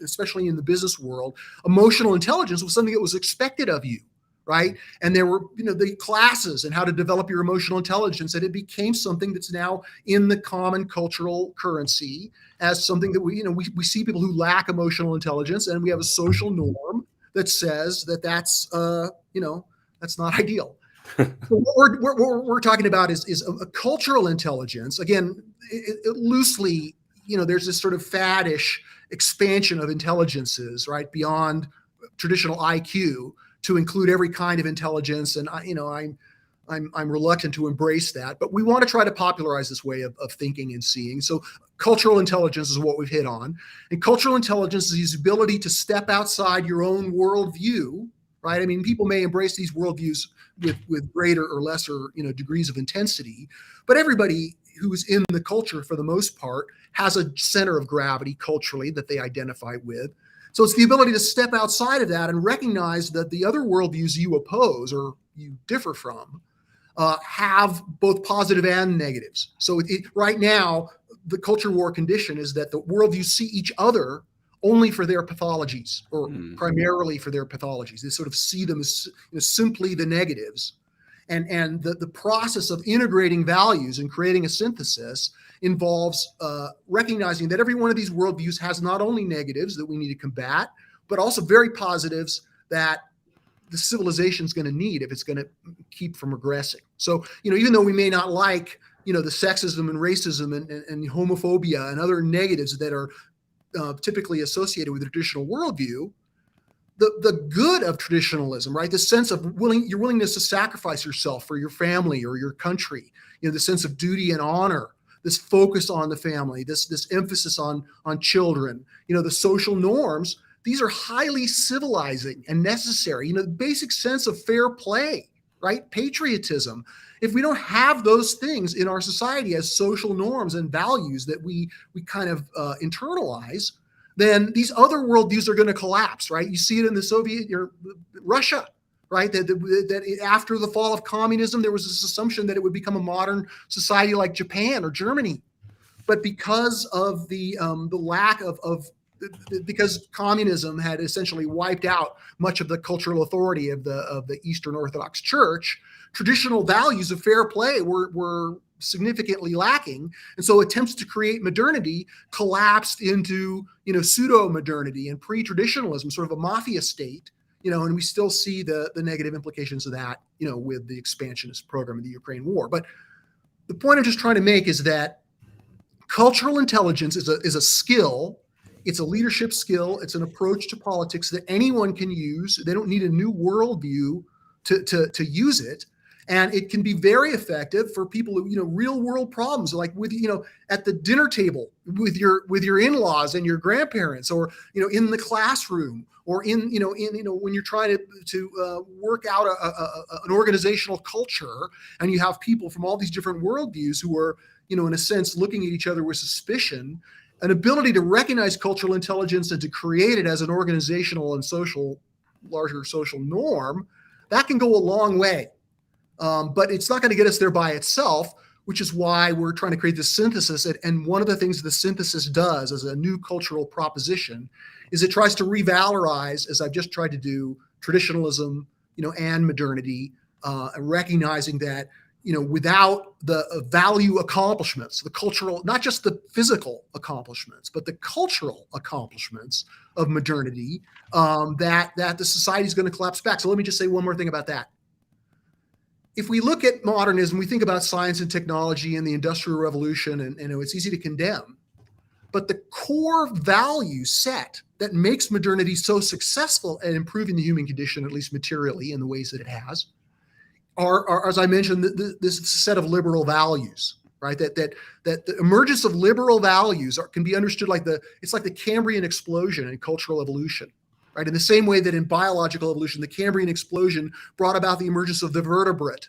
especially in the business world, emotional intelligence was something that was expected of you. Right. And there were, the classes and how to develop your emotional intelligence, and it became something that's now in the common cultural currency as something that we see people who lack emotional intelligence, and we have a social norm that says that's not ideal. So what we're talking about is a cultural intelligence. Again, it loosely, there's this sort of faddish expansion of intelligences, right, beyond traditional IQ to include every kind of intelligence. And I'm reluctant to embrace that, but we want to try to popularize this way of thinking and seeing. So cultural intelligence is what we've hit on. And cultural intelligence is the ability to step outside your own worldview, right? I mean, people may embrace these worldviews with greater or lesser, degrees of intensity, but everybody who's in the culture, for the most part, has a center of gravity culturally that they identify with. So it's the ability to step outside of that and recognize that the other worldviews you oppose or you differ from have both positive and negatives. So right now, the culture war condition is that the worldviews see each other only for their pathologies, or primarily for their pathologies. They sort of see them as simply the negatives. And the process of integrating values and creating a synthesis involves recognizing that every one of these worldviews has not only negatives that we need to combat, but also very positives that the civilization is going to need if it's going to keep from regressing. So, even though we may not like, the sexism and racism and homophobia and other negatives that are typically associated with the traditional worldview, the good of traditionalism, right? The sense of your willingness to sacrifice yourself for your family or your country, the sense of duty and honor, this focus on the family, this emphasis on children, the social norms. These are highly civilizing and necessary. The basic sense of fair play, right? Patriotism. If we don't have those things in our society as social norms and values that we kind of internalize, then these other worldviews are going to collapse, right? You see it in the Soviet, Russia, right? That after the fall of communism, there was this assumption that it would become a modern society like Japan or Germany. But because of the lack because communism had essentially wiped out much of the cultural authority of the Eastern Orthodox Church, traditional values of fair play were significantly lacking. And so attempts to create modernity collapsed into, pseudo-modernity and pre-traditionalism, sort of a mafia state, and we still see the negative implications of that, with the expansionist program in the Ukraine war. But the point I'm just trying to make is that cultural intelligence is a skill. It's a leadership skill. It's an approach to politics that anyone can use. They don't need a new worldview to use it. And it can be very effective for people who, real world problems, like with, at the dinner table with your in-laws and your grandparents, or, in the classroom, or in when you're trying to work out an organizational culture, and you have people from all these different worldviews who are, in a sense, looking at each other with suspicion. An ability to recognize cultural intelligence and to create it as an organizational and larger social norm, that can go a long way. But it's not going to get us there by itself, which is why we're trying to create this synthesis. And one of the things the synthesis does as a new cultural proposition is it tries to revalorize, as I've just tried to do, traditionalism, and modernity, recognizing that, without the value accomplishments, the cultural, not just the physical accomplishments, but the cultural accomplishments of modernity, that the society is going to collapse back. So let me just say one more thing about that. If we look at modernism, we think about science and technology and the Industrial Revolution, and it's easy to condemn. But the core value set that makes modernity so successful at improving the human condition, at least materially in the ways that it has, are as I mentioned, this set of liberal values, right? That the emergence of liberal values can be understood it's like the Cambrian explosion in cultural evolution. Right? In the same way that in biological evolution, the Cambrian explosion brought about the emergence of the vertebrate,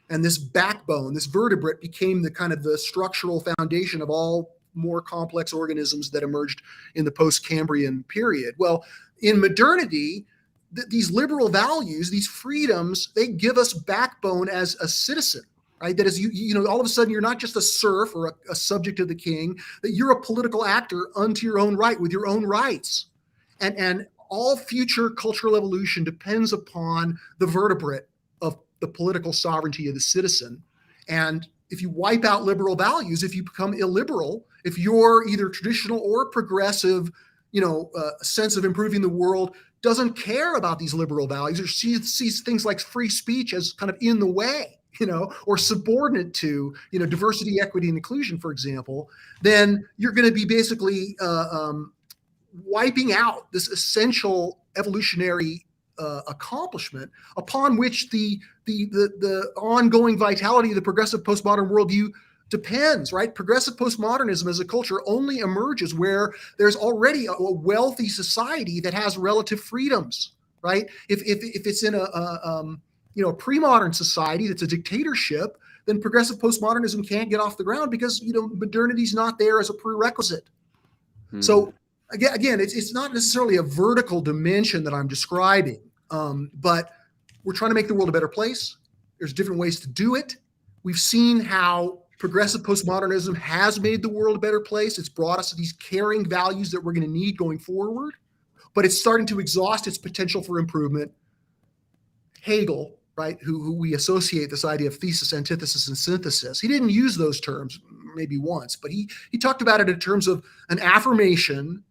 and this backbone, this vertebrate, became the kind of the structural foundation of all more complex organisms that emerged in the post-Cambrian period. Well, in modernity, these liberal values, these freedoms, they give us backbone as a citizen. Right? That is, all of a sudden, you're not just a serf or a subject of the king, that you're a political actor unto your own right with your own rights. And all future cultural evolution depends upon the vertebrate of the political sovereignty of the citizen. And if you wipe out liberal values, if you become illiberal, if you're either traditional or progressive, sense of improving the world doesn't care about these liberal values, or sees things like free speech as kind of in the way, or subordinate to, diversity, equity, and inclusion, for example, then you're going to be basically wiping out this essential evolutionary accomplishment upon which the ongoing vitality of the progressive postmodern worldview depends, right? Progressive postmodernism as a culture only emerges where there's already a wealthy society that has relative freedoms, right? If it's in a pre-modern society that's a dictatorship, then progressive postmodernism can't get off the ground because modernity's not there as a prerequisite. So again, it's not necessarily a vertical dimension that I'm describing, but we're trying to make the world a better place. There's different ways to do it. We've seen how progressive postmodernism has made the world a better place. It's brought us these caring values that we're going to need going forward, but it's starting to exhaust its potential for improvement. Hegel, right, who we associate this idea of thesis, antithesis, and synthesis, he didn't use those terms maybe once, but he talked about it in terms of an affirmation,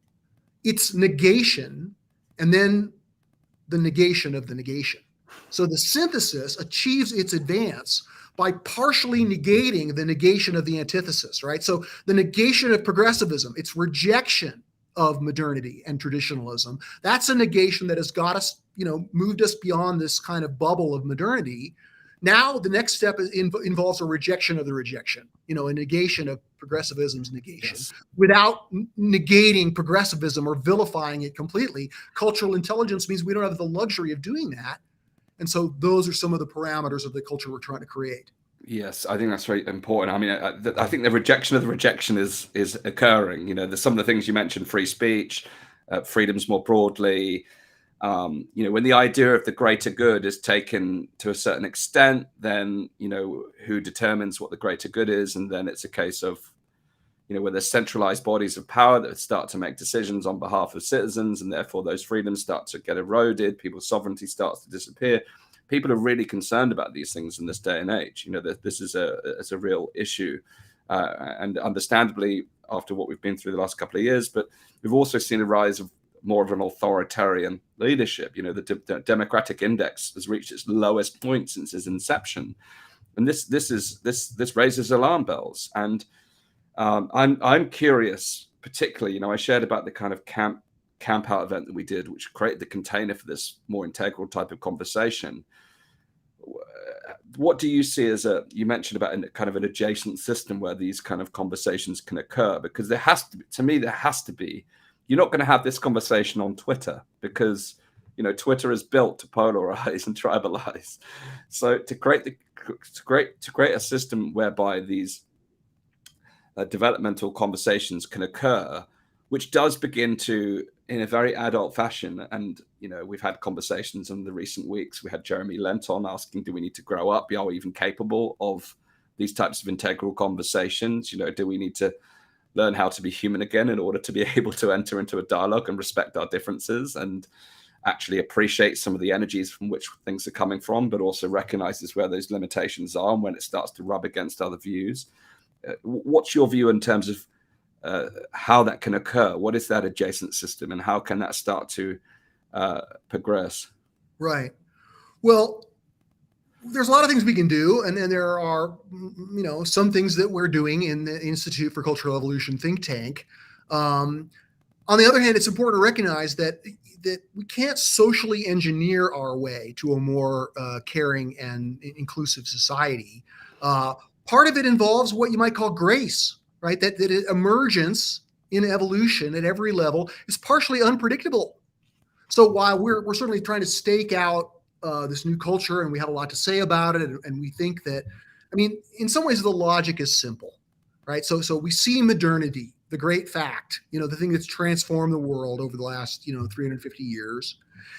its negation, and then the negation of the negation. So the synthesis achieves its advance by partially negating the negation of the antithesis, right? So the negation of progressivism, its rejection of modernity and traditionalism, that's a negation that has got us, moved us beyond this kind of bubble of modernity. Now the next step involves a rejection of the rejection, a negation of progressivism's negation, yes, without negating progressivism or vilifying it completely. Cultural intelligence means we don't have the luxury of doing that. And so those are some of the parameters of the culture we're trying to create. Yes, I think that's very important. I mean, I think the rejection of the rejection is occurring. There's some of the things you mentioned: free speech, freedoms more broadly. When the idea of the greater good is taken to a certain extent, then who determines what the greater good is, and then it's a case of where there's centralized bodies of power that start to make decisions on behalf of citizens, and therefore those freedoms start to get eroded. People's sovereignty starts to disappear. People are really concerned about these things in this day and age. That this is a real issue, and understandably after what we've been through the last couple of years. But we've also seen a rise of more of an authoritarian leadership. The democratic index has reached its lowest point since its inception, and this raises alarm bells. And I'm curious, particularly. I shared about the kind of camp out event that we did, which created the container for this more integral type of conversation. What do you see as you mentioned about kind of an adjacent system where these kind of conversations can occur? Because there has to be. You're not going to have this conversation on Twitter because Twitter is built to polarize and tribalize. So to create a system whereby these developmental conversations can occur, which does begin to, in a very adult fashion. And we've had conversations in the recent weeks. We had Jeremy Lent on asking, do we need to grow up? Are we even capable of these types of integral conversations? Do we need to learn how to be human again in order to be able to enter into a dialogue and respect our differences and actually appreciate some of the energies from which things are coming from, but also recognizes where those limitations are and when it starts to rub against other views? What's your view in terms of how that can occur? What is that adjacent system, and how can that start to progress? Right. Well, there's a lot of things we can do, and then there are, some things that we're doing in the Institute for Cultural Evolution think tank. On the other hand, it's important to recognize that we can't socially engineer our way to a more caring and inclusive society. Part of it involves what you might call grace, right? That emergence in evolution at every level is partially unpredictable. So while we're certainly trying to stake out this new culture, and we have a lot to say about it, and we think that, in some ways the logic is simple, right? So we see modernity, the great fact, the thing that's transformed the world over the last 350 years,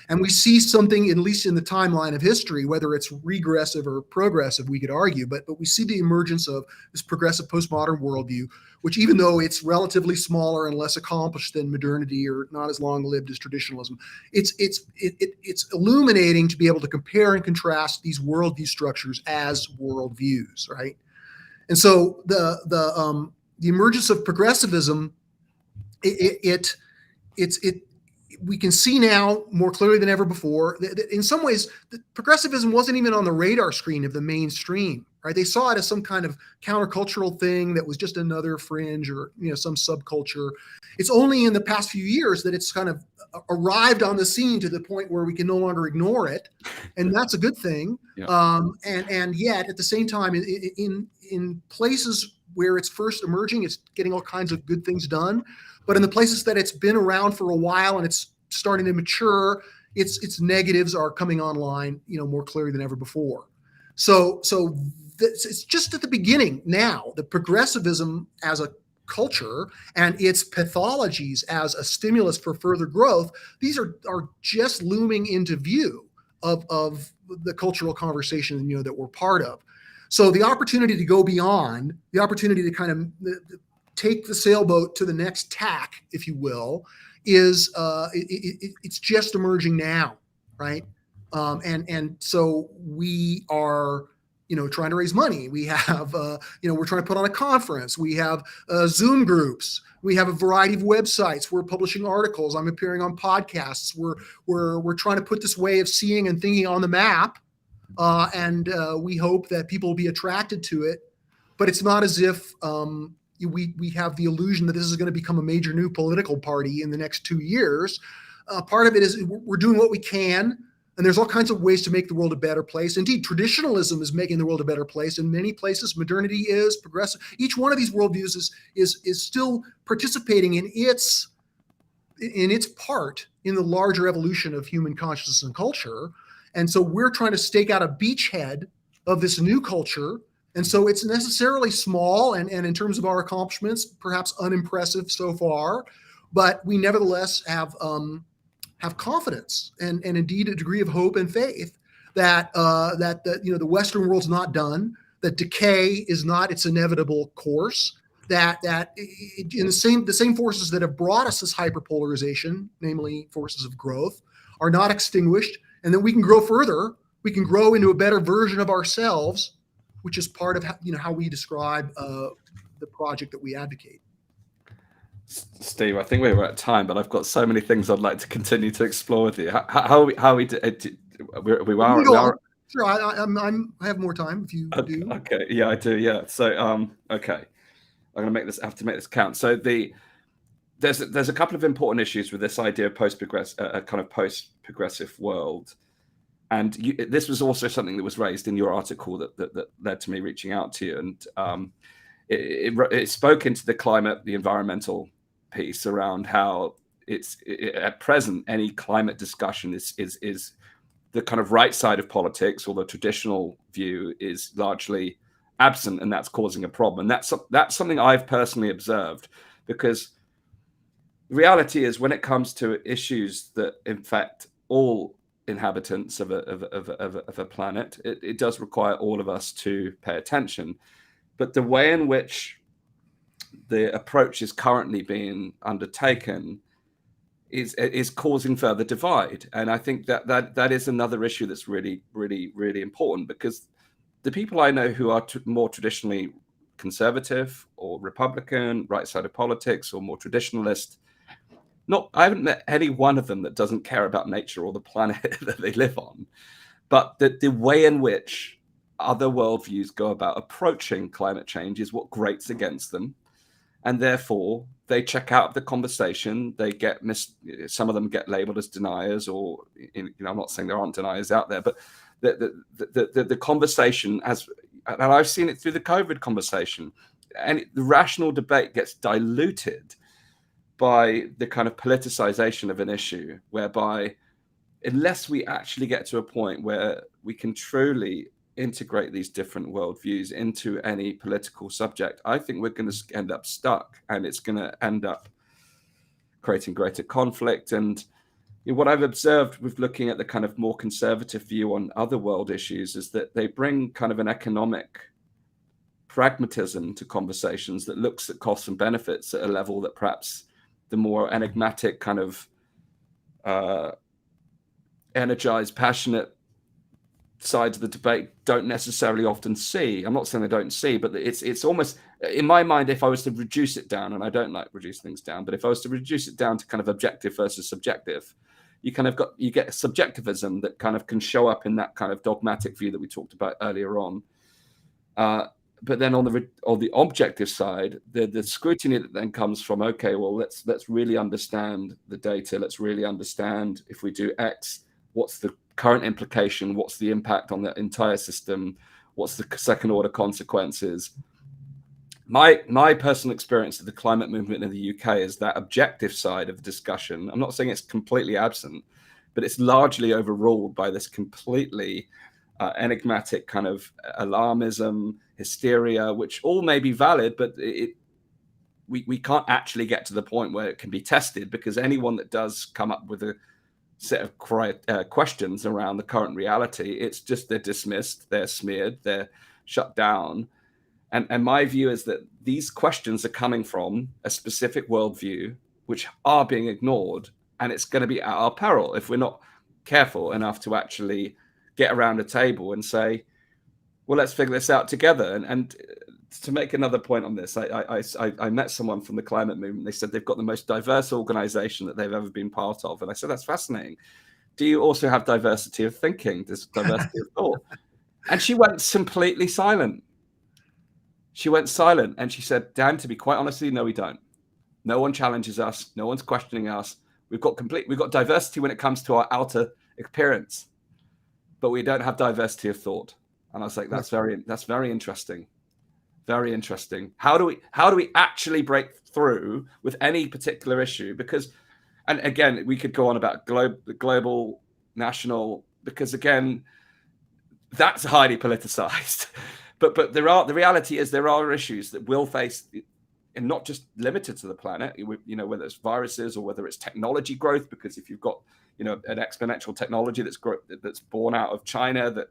and we see something, at least in the timeline of history, whether it's regressive or progressive, we could argue, but we see the emergence of this progressive postmodern worldview, which, even though it's relatively smaller and less accomplished than modernity or not as long-lived as traditionalism, it's illuminating to be able to compare and contrast these worldview structures as worldviews, right? And so the emergence of progressivism, we can see now more clearly than ever before that in some ways, progressivism wasn't even on the radar screen of the mainstream, right? They saw it as some kind of countercultural thing that was just another fringe or some subculture. It's only in the past few years that it's kind of arrived on the scene to the point where we can no longer ignore it, and that's a good thing. Yeah. And yet at the same time, in places where it's first emerging, it's getting all kinds of good things done. But in the places that it's been around for a while and it's starting to mature, its negatives are coming online, more clearly than ever before. So it's just at the beginning now. The progressivism as a culture and its pathologies as a stimulus for further growth, these are just looming into view of the cultural conversation that we're part of. So the opportunity to go beyond, the opportunity to kind of take the sailboat to the next tack, if you will, is it's just emerging now, right? And so we are, trying to raise money. We have, we're trying to put on a conference. We have Zoom groups. We have a variety of websites. We're publishing articles. I'm appearing on podcasts. We're trying to put this way of seeing and thinking on the map, and we hope that people will be attracted to it. But it's not as if we have the illusion that this is going to become a major new political party in the next 2 years. Part of it is we're doing what we can, and there's all kinds of ways to make the world a better place. Indeed, traditionalism is making the world a better place. In many places, modernity is progressive. Each one of these worldviews is still participating in its part in the larger evolution of human consciousness and culture. And so we're trying to stake out a beachhead of this new culture. And so it's necessarily small and in terms of our accomplishments, perhaps unimpressive so far, but we nevertheless have confidence and indeed a degree of hope and faith that the Western world's not done, that decay is not its inevitable course, that in the same forces that have brought us this hyperpolarization, namely forces of growth, are not extinguished, and that we can grow further. We can grow into a better version of ourselves, which is part of how we describe the project that we advocate. Steve, I think we were at time, but I've got so many things I'd like to continue to explore with you. How we are. Sure, I have more time if you do. Okay, yeah, I do. Yeah. So okay, I'm gonna have to make this count. So there's a couple of important issues with this idea of post-progressive world. And this was also something that was raised in your article that led to me reaching out to you. And it spoke into the environmental piece around how at present, any climate discussion is the kind of right side of politics, or the traditional view is largely absent, and that's causing a problem. And that's something I've personally observed, because the reality is when it comes to issues that infect all inhabitants of a planet, it does require all of us to pay attention. But the way in which the approach is currently being undertaken is causing further divide. And I think that is another issue that's really, really, really important, because the people I know who are more traditionally conservative or Republican, right side of politics, or more traditionalist, I haven't met any one of them that doesn't care about nature or the planet that they live on. But the way in which other worldviews go about approaching climate change is what grates against them. And therefore, they check out of the conversation. They get some of them get labeled as deniers, or I'm not saying there aren't deniers out there, but the conversation, and I've seen it through the COVID conversation, and the rational debate gets diluted by the kind of politicization of an issue, whereby unless we actually get to a point where we can truly integrate these different worldviews into any political subject, I think we're going to end up stuck, and it's going to end up creating greater conflict. And what I've observed with looking at the kind of more conservative view on other world issues is that they bring kind of an economic pragmatism to conversations that looks at costs and benefits at a level that perhaps the more enigmatic kind of energized, passionate sides of the debate don't necessarily often see. I'm not saying they don't see, but it's almost, in my mind, if I was to reduce it down, and I don't like reduce things down, but if I was to reduce it down to kind of objective versus subjective, you get subjectivism that kind of can show up in that kind of dogmatic view that we talked about earlier on. But then on the objective side, the scrutiny that then comes from, okay, well, let's really understand the data. Let's really understand, if we do X, what's the current implication? What's the impact on the entire system? What's the second order consequences? My personal experience of the climate movement in the UK is that objective side of the discussion. I'm not saying it's completely absent, but it's largely overruled by this completely enigmatic kind of alarmism, hysteria, which all may be valid, but we can't actually get to the point where it can be tested, because anyone that does come up with a set of questions around the current reality, it's just they're dismissed, they're smeared, they're shut down. And my view is that these questions are coming from a specific worldview, which are being ignored, and it's going to be at our peril if we're not careful enough to actually get around a table and say, well, let's figure this out together. And to make another point on this, I met someone from the climate movement. They said they've got the most diverse organization that they've ever been part of. And I said, that's fascinating. Do you also have diversity of thinking, this diversity of thought? And she went completely silent. She went silent and she said, Dan, to be quite honest with you, no, we don't. No one challenges us. No one's questioning us. We've got diversity when it comes to our outer appearance, but we don't have diversity of thought. And I was like, that's very interesting. Very interesting. How do we actually break through with any particular issue? Because, and again, we could go on about global, national, because again, that's highly politicized. But the reality is there are issues that will face, and not just limited to the planet, whether it's viruses or whether it's technology growth, because if you've got, an exponential technology that's born out of China that,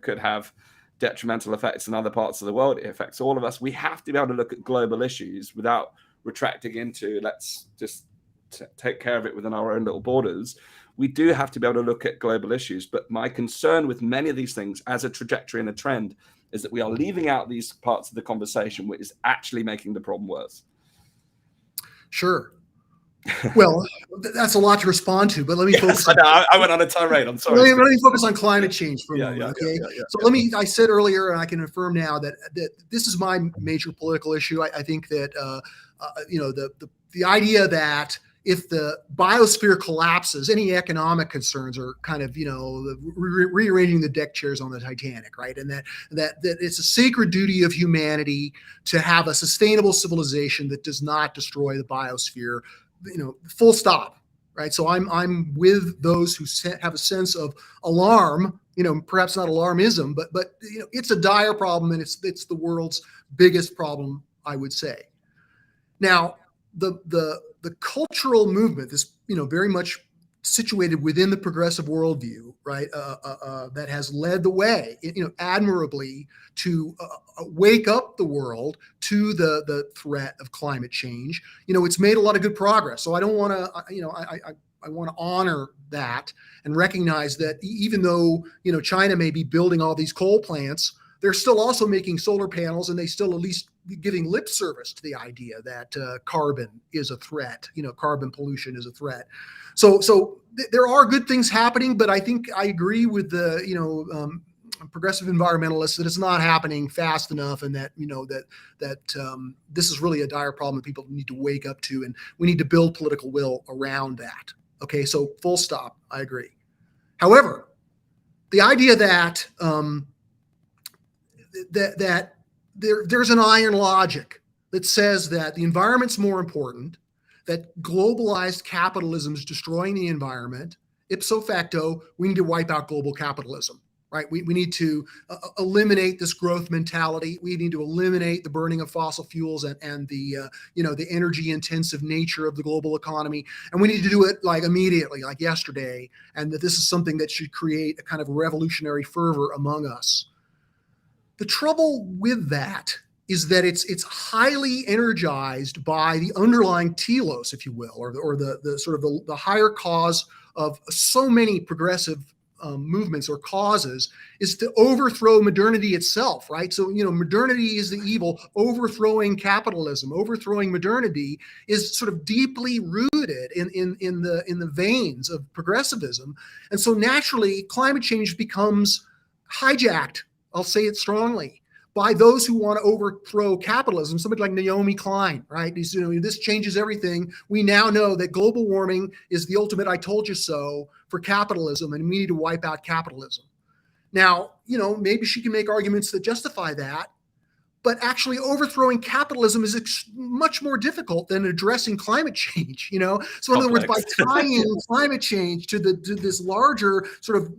could have detrimental effects in other parts of the world, it affects all of us. We have to be able to look at global issues without retracting into, let's just take care of it within our own little borders. We do have to be able to look at global issues. But my concern with many of these things as a trajectory and a trend is that we are leaving out these parts of the conversation, which is actually making the problem worse. Sure. Well, that's a lot to respond to, but let me focus. I went on a tirade. I'm sorry. Let me focus on climate change for a moment, okay? So I said earlier, and I can affirm now that this is my major political issue. I think that the idea that if the biosphere collapses, any economic concerns are kind of, rearranging the deck chairs on the Titanic, right? And that it's a sacred duty of humanity to have a sustainable civilization that does not destroy the biosphere, full stop, right? So I'm with those who have a sense of alarm, perhaps not alarmism, but it's a dire problem, and it's the world's biggest problem, I would say. Now, the cultural movement, this very much situated within the progressive worldview, right, that has led the way, admirably to wake up the world to the threat of climate change. It's made a lot of good progress. So I don't want to, I want to honor that and recognize that even though China may be building all these coal plants, they're still also making solar panels, and they still at least giving lip service to the idea that carbon is a threat, carbon pollution is a threat. So there are good things happening, but I think I agree with the, progressive environmentalists that it's not happening fast enough, and that, this is really a dire problem that people need to wake up to, and we need to build political will around that. Okay, so full stop, I agree. However, the idea that there's an iron logic that says that the environment's more important, that globalized capitalism is destroying the environment. Ipso facto, we need to wipe out global capitalism, right? We need to eliminate this growth mentality. We need to eliminate the burning of fossil fuels and the energy intensive nature of the global economy. And we need to do it like immediately, like yesterday. And that this is something that should create a kind of revolutionary fervor among us. The trouble with that is that it's highly energized by the underlying telos, if you will, or the sort of the higher cause of so many progressive movements or causes is to overthrow modernity itself, right? So, modernity is the evil. Overthrowing capitalism, overthrowing modernity is sort of deeply rooted in the veins of progressivism. And so naturally, climate change becomes hijacked, I'll say it strongly, by those who want to overthrow capitalism, somebody like Naomi Klein, right? This changes everything. We now know that global warming is the ultimate I told you so for capitalism, and we need to wipe out capitalism. Now, maybe she can make arguments that justify that, but actually overthrowing capitalism is much more difficult than addressing climate change, So in other words, by tying climate change to this larger sort of,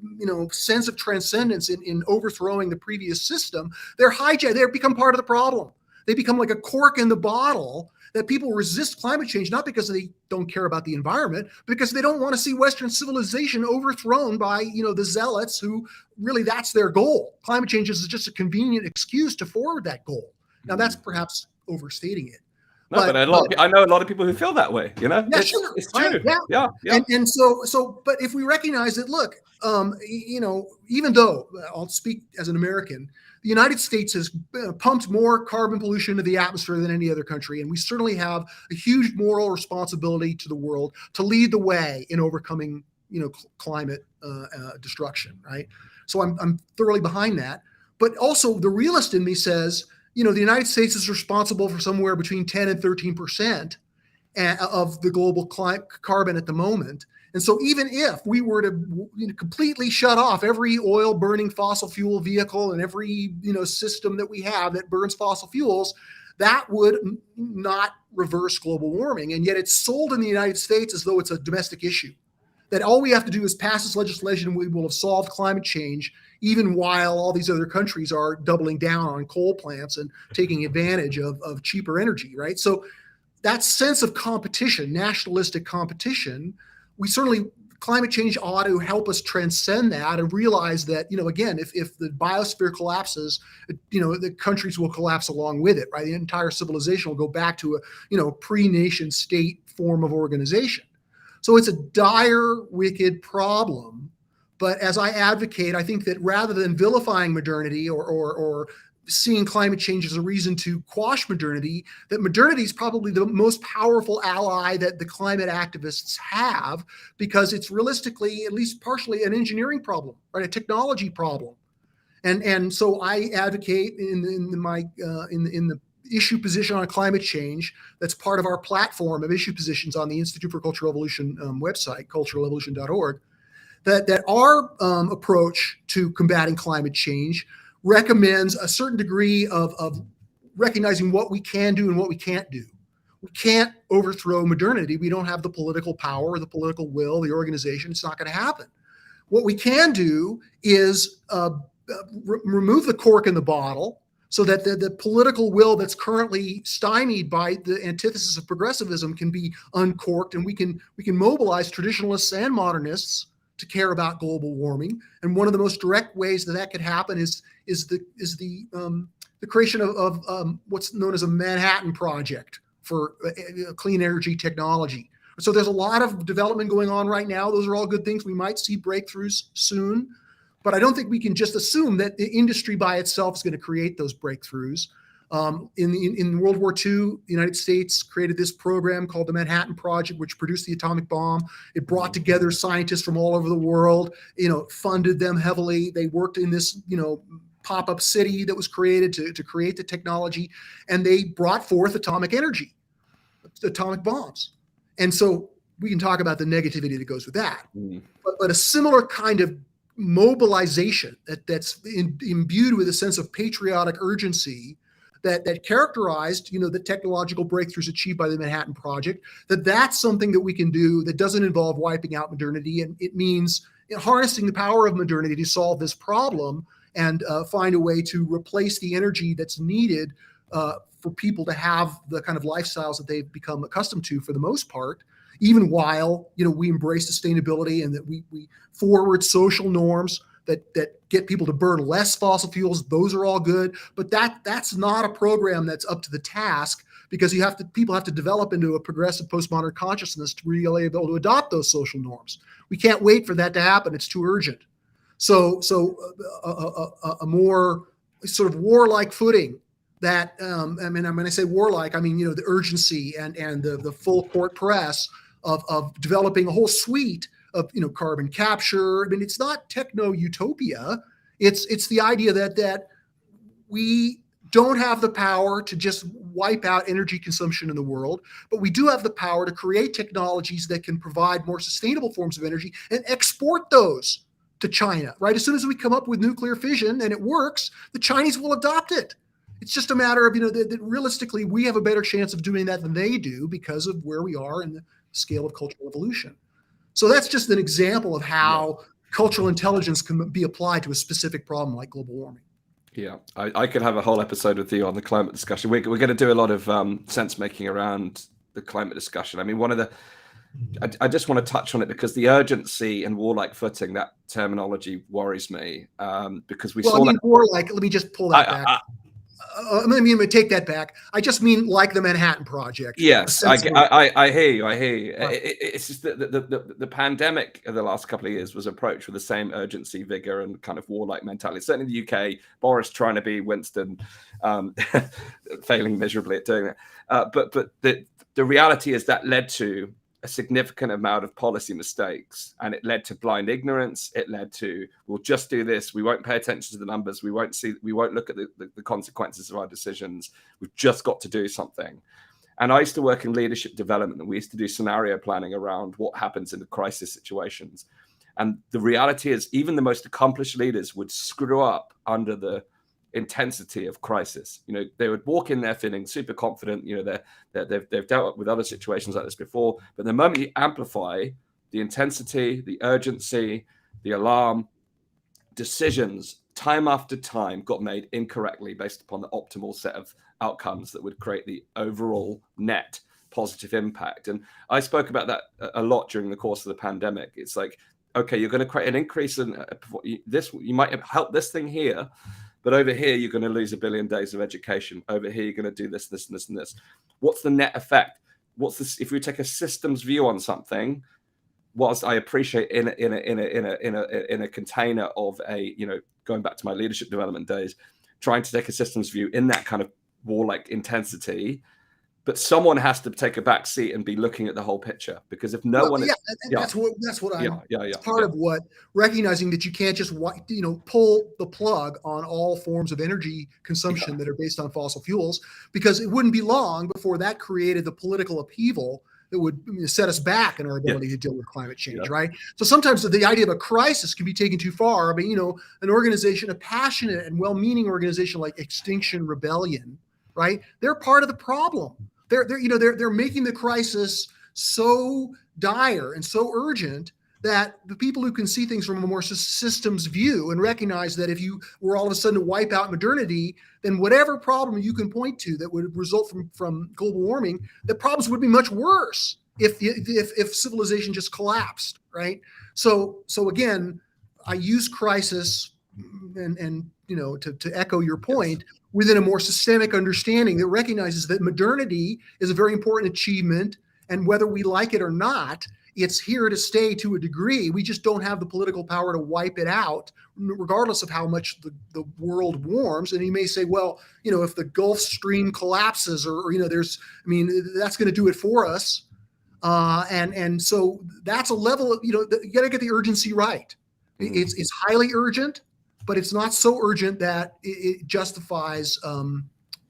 sense of transcendence in overthrowing the previous system, they become part of the problem. They become like a cork in the bottle that people resist climate change, not because they don't care about the environment, but because they don't want to see Western civilization overthrown by, the zealots who really that's their goal. Climate change is just a convenient excuse to forward that goal. Now that's perhaps overstating it. No, but I know a lot of people who feel that way, Yeah, sure. It's true. Right, yeah. And so, but if we recognize that, look, even though I'll speak as an American, the United States has pumped more carbon pollution into the atmosphere than any other country. And we certainly have a huge moral responsibility to the world to lead the way in overcoming, climate destruction, right? So I'm thoroughly behind that. But also the realist in me says, the United States is responsible for somewhere between 10 and 13% of the global carbon at the moment. And so even if we were to completely shut off every oil burning fossil fuel vehicle and every system that we have that burns fossil fuels, that would not reverse global warming. And yet it's sold in the United States as though it's a domestic issue, that all we have to do is pass this legislation and we will have solved climate change, even while all these other countries are doubling down on coal plants and taking advantage of cheaper energy, right? So that sense of competition, nationalistic competition, climate change ought to help us transcend that and realize that, again, if the biosphere collapses, the countries will collapse along with it, right? The entire civilization will go back to a, pre-nation state form of organization. So it's a dire, wicked problem. But as I advocate, I think that rather than vilifying modernity or seeing climate change as a reason to quash modernity, that modernity is probably the most powerful ally that the climate activists have, because it's realistically, at least partially, an engineering problem, right? A technology problem. And so I advocate in the issue position on climate change that's part of our platform of issue positions on the Institute for Cultural Evolution website, culturalevolution.org, that our approach to combating climate change recommends a certain degree of recognizing what we can do and what we can't do. We can't overthrow modernity. We don't have the political power, the political will, the organization. It's not going to happen. What we can do is remove the cork in the bottle so that the political will that's currently stymied by the antithesis of progressivism can be uncorked, and we can mobilize traditionalists and modernists to care about global warming. And one of the most direct ways that could happen is the creation of what's known as a Manhattan Project for clean energy technology. So there's a lot of development going on right now. Those are all good things. We might see breakthroughs soon, but I don't think we can just assume that the industry by itself is going to create those breakthroughs. In World War II, the United States created this program called the Manhattan Project, which produced the atomic bomb. It brought together scientists from all over the world, funded them heavily. They worked in this, pop-up city that was created to create the technology, and they brought forth atomic energy, atomic bombs. And so we can talk about the negativity that goes with that. But a similar kind of mobilization that's imbued with a sense of patriotic urgency that characterized, the technological breakthroughs achieved by the Manhattan Project, that's something that we can do that doesn't involve wiping out modernity. And it means harnessing the power of modernity to solve this problem and find a way to replace the energy that's needed for people to have the kind of lifestyles that they've become accustomed to for the most part, even while, we embrace sustainability and that we forward social norms that get people to burn less fossil fuels. Those are all good, but that's not a program that's up to the task, because people have to develop into a progressive postmodern consciousness to really be able to adopt those social norms. We can't wait for that to happen. It's too urgent. So a more sort of warlike footing that, I mean, when I say warlike, I mean, the urgency and the full court press of developing a whole suite of, carbon capture. I mean, it's not techno utopia. It's the idea that we don't have the power to just wipe out energy consumption in the world, but we do have the power to create technologies that can provide more sustainable forms of energy and export those to China, right? As soon as we come up with nuclear fission and it works, the Chinese will adopt it. It's just a matter of, that realistically, we have a better chance of doing that than they do because of where we are in the scale of cultural evolution. So that's just an example of how cultural intelligence can be applied to a specific problem like global warming. Yeah, I could have a whole episode with you on the climate discussion. We're going to do a lot of sense making around the climate discussion. I mean, I just want to touch on it because the urgency and warlike footing, that terminology worries me, because we saw that. Warlike, let me just pull that back. Let me take that back. I just mean like the Manhattan Project. Yes, I hear you. Right. It's just the pandemic of the last couple of years was approached with the same urgency, vigor, and kind of warlike mentality. Certainly in the UK, Boris trying to be Winston, failing miserably at doing that. But the reality is that led to a significant amount of policy mistakes, and it led to blind ignorance. It led to, we'll just do this, we won't pay attention to the numbers, we won't look at the consequences of our decisions, we've just got to do something. And I used to work in leadership development, and we used to do scenario planning around what happens in the crisis situations. And the reality is even the most accomplished leaders would screw up under the intensity of crisis. They would walk in there feeling super confident. They've dealt with other situations like this before, but the moment you amplify the intensity, the urgency, the alarm, decisions time after time got made incorrectly based upon the optimal set of outcomes that would create the overall net positive impact. And I spoke about that a lot during the course of the pandemic. It's like, okay, you're going to create an increase in this, you might help this thing here, but over here, you're going to lose 1 billion days of education. Over here, you're going to do this, this, and this, and this. What's the net effect? What's this? If we take a systems view on something, whilst I appreciate in a container of going back to my leadership development days, trying to take a systems view in that kind of warlike intensity, but someone has to take a back seat and be looking at the whole picture, because if no one, that's what I'm. It's part of what recognizing that you can't just pull the plug on all forms of energy consumption that are based on fossil fuels, because it wouldn't be long before that created the political upheaval that would set us back in our ability to deal with climate change, right? So sometimes the idea of a crisis can be taken too far. I mean, an organization, a passionate and well-meaning organization like Extinction Rebellion, right? They're part of the problem. They're making the crisis so dire and so urgent that the people who can see things from a more systems view and recognize that if you were all of a sudden to wipe out modernity, then whatever problem you can point to that would result from global warming, the problems would be much worse if civilization just collapsed, right? So again, I use crisis and to echo your point, within a more systemic understanding that recognizes that modernity is a very important achievement, and whether we like it or not, it's here to stay to a degree. We just don't have the political power to wipe it out, regardless of how much the world warms. And you may say, well, if the Gulf Stream collapses or that's going to do it for us. And so that's a level of, you got to get the urgency right. It's highly urgent, but it's not so urgent that it justifies,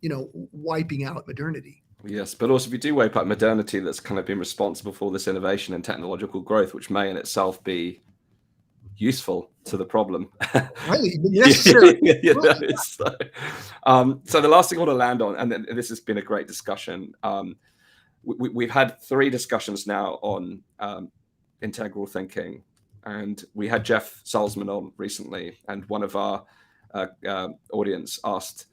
wiping out modernity. Yes, but also if you do wipe out modernity, that's kind of been responsible for this innovation and technological growth, which may in itself be useful to the problem. Highly necessary. So the last thing I want to land on, and this has been a great discussion. We've had 3 discussions now on integral thinking. And we had Jeff Salzman on recently, and one of our audience asked,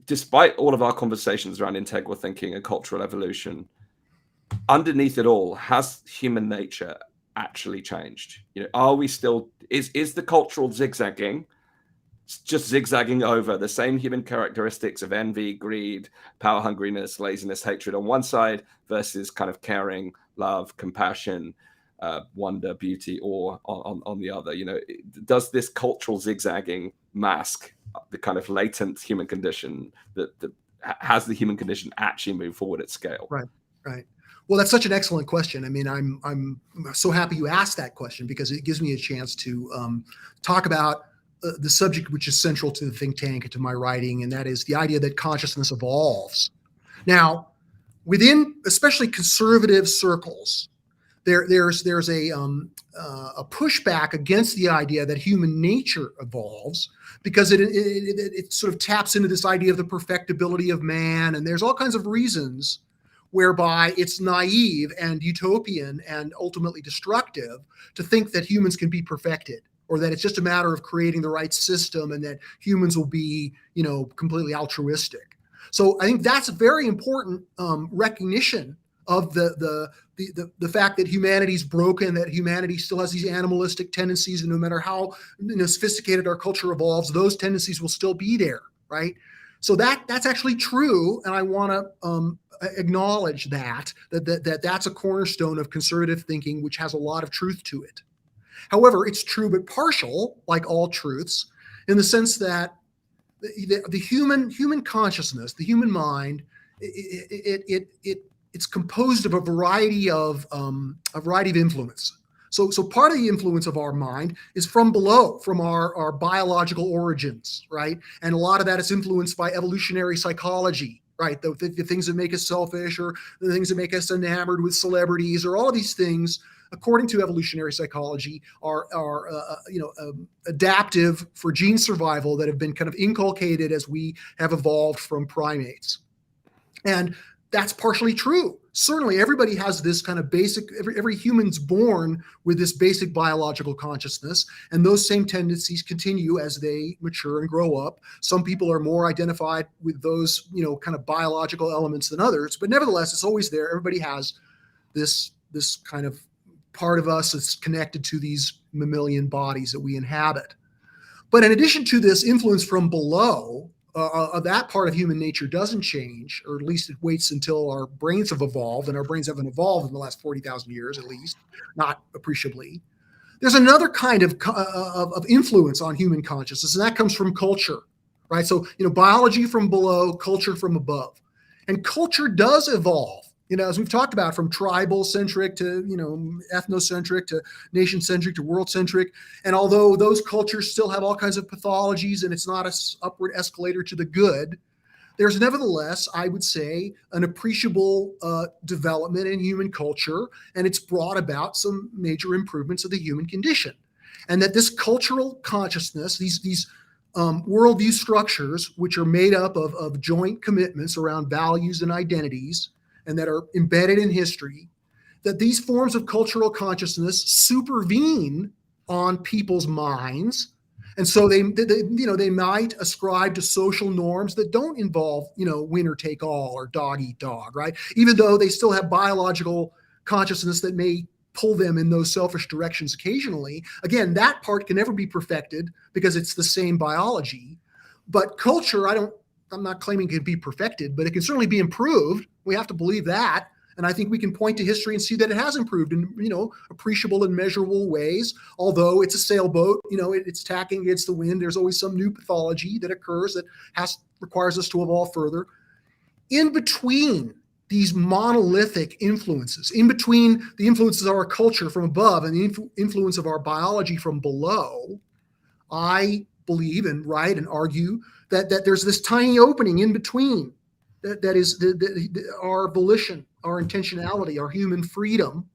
despite all of our conversations around integral thinking and cultural evolution, underneath it all, has human nature actually changed? Are we still, is the cultural zigzagging just zigzagging over the same human characteristics of envy, greed, power hungriness, laziness, hatred on one side versus kind of caring, love, compassion, wonder, beauty, or on the other. Does this cultural zigzagging mask the kind of latent human condition that has the human condition actually moved forward at scale? Right. Well, that's such an excellent question. I mean, I'm so happy you asked that question, because it gives me a chance to talk about the subject which is central to the think tank and to my writing, and that is the idea that consciousness evolves. Now, within especially conservative circles, there's a pushback against the idea that human nature evolves, because it sort of taps into this idea of the perfectibility of man, and there's all kinds of reasons whereby it's naive and utopian and ultimately destructive to think that humans can be perfected, or that it's just a matter of creating the right system and that humans will be, completely altruistic. So I think that's a very important recognition of the fact that humanity's broken, that humanity still has these animalistic tendencies, and no matter how sophisticated our culture evolves, those tendencies will still be there, right? So that's actually true, and I want to acknowledge that's a cornerstone of conservative thinking, which has a lot of truth to it. However, it's true but partial, like all truths, in the sense that the human consciousness, the human mind, it's composed of a variety of influence. So part of the influence of our mind is from below, from our biological origins, right? And a lot of that is influenced by evolutionary psychology, right? The things that make us selfish, or the things that make us enamored with celebrities, or all of these things, according to evolutionary psychology, are adaptive for gene survival that have been kind of inculcated as we have evolved from primates. And that's partially true. Certainly, everybody has this kind of basic, every human's born with this basic biological consciousness, and those same tendencies continue as they mature and grow up. Some people are more identified with those, kind of biological elements than others, but nevertheless, it's always there. Everybody has this kind of part of us that's connected to these mammalian bodies that we inhabit. But in addition to this influence from below, that part of human nature doesn't change, or at least it waits until our brains have evolved, and our brains haven't evolved in the last 40,000 years, at least, not appreciably. There's another kind of influence on human consciousness, and that comes from culture, right? So, biology from below, culture from above. And culture does evolve, as we've talked about, from tribal-centric to, ethnocentric to nation-centric to world-centric. And although those cultures still have all kinds of pathologies, and it's not an upward escalator to the good, there's nevertheless, I would say, an appreciable development in human culture, and it's brought about some major improvements of the human condition. And that this cultural consciousness, these worldview structures, which are made up of joint commitments around values and identities, and that are embedded in history, that these forms of cultural consciousness supervene on people's minds. And so they might ascribe to social norms that don't involve, winner take all or dog eat dog, right? Even though they still have biological consciousness that may pull them in those selfish directions occasionally. Again, that part can never be perfected because it's the same biology. But culture, I'm not claiming it can be perfected, but it can certainly be improved. We have to believe that. And I think we can point to history and see that it has improved in, appreciable and measurable ways. Although it's a sailboat, it's tacking against the wind. There's always some new pathology that occurs that requires us to evolve further. In between these monolithic influences, in between the influences of our culture from above and the influence of our biology from below, I believe and write and argue that there's this tiny opening in between that is our volition, our intentionality, our human freedom,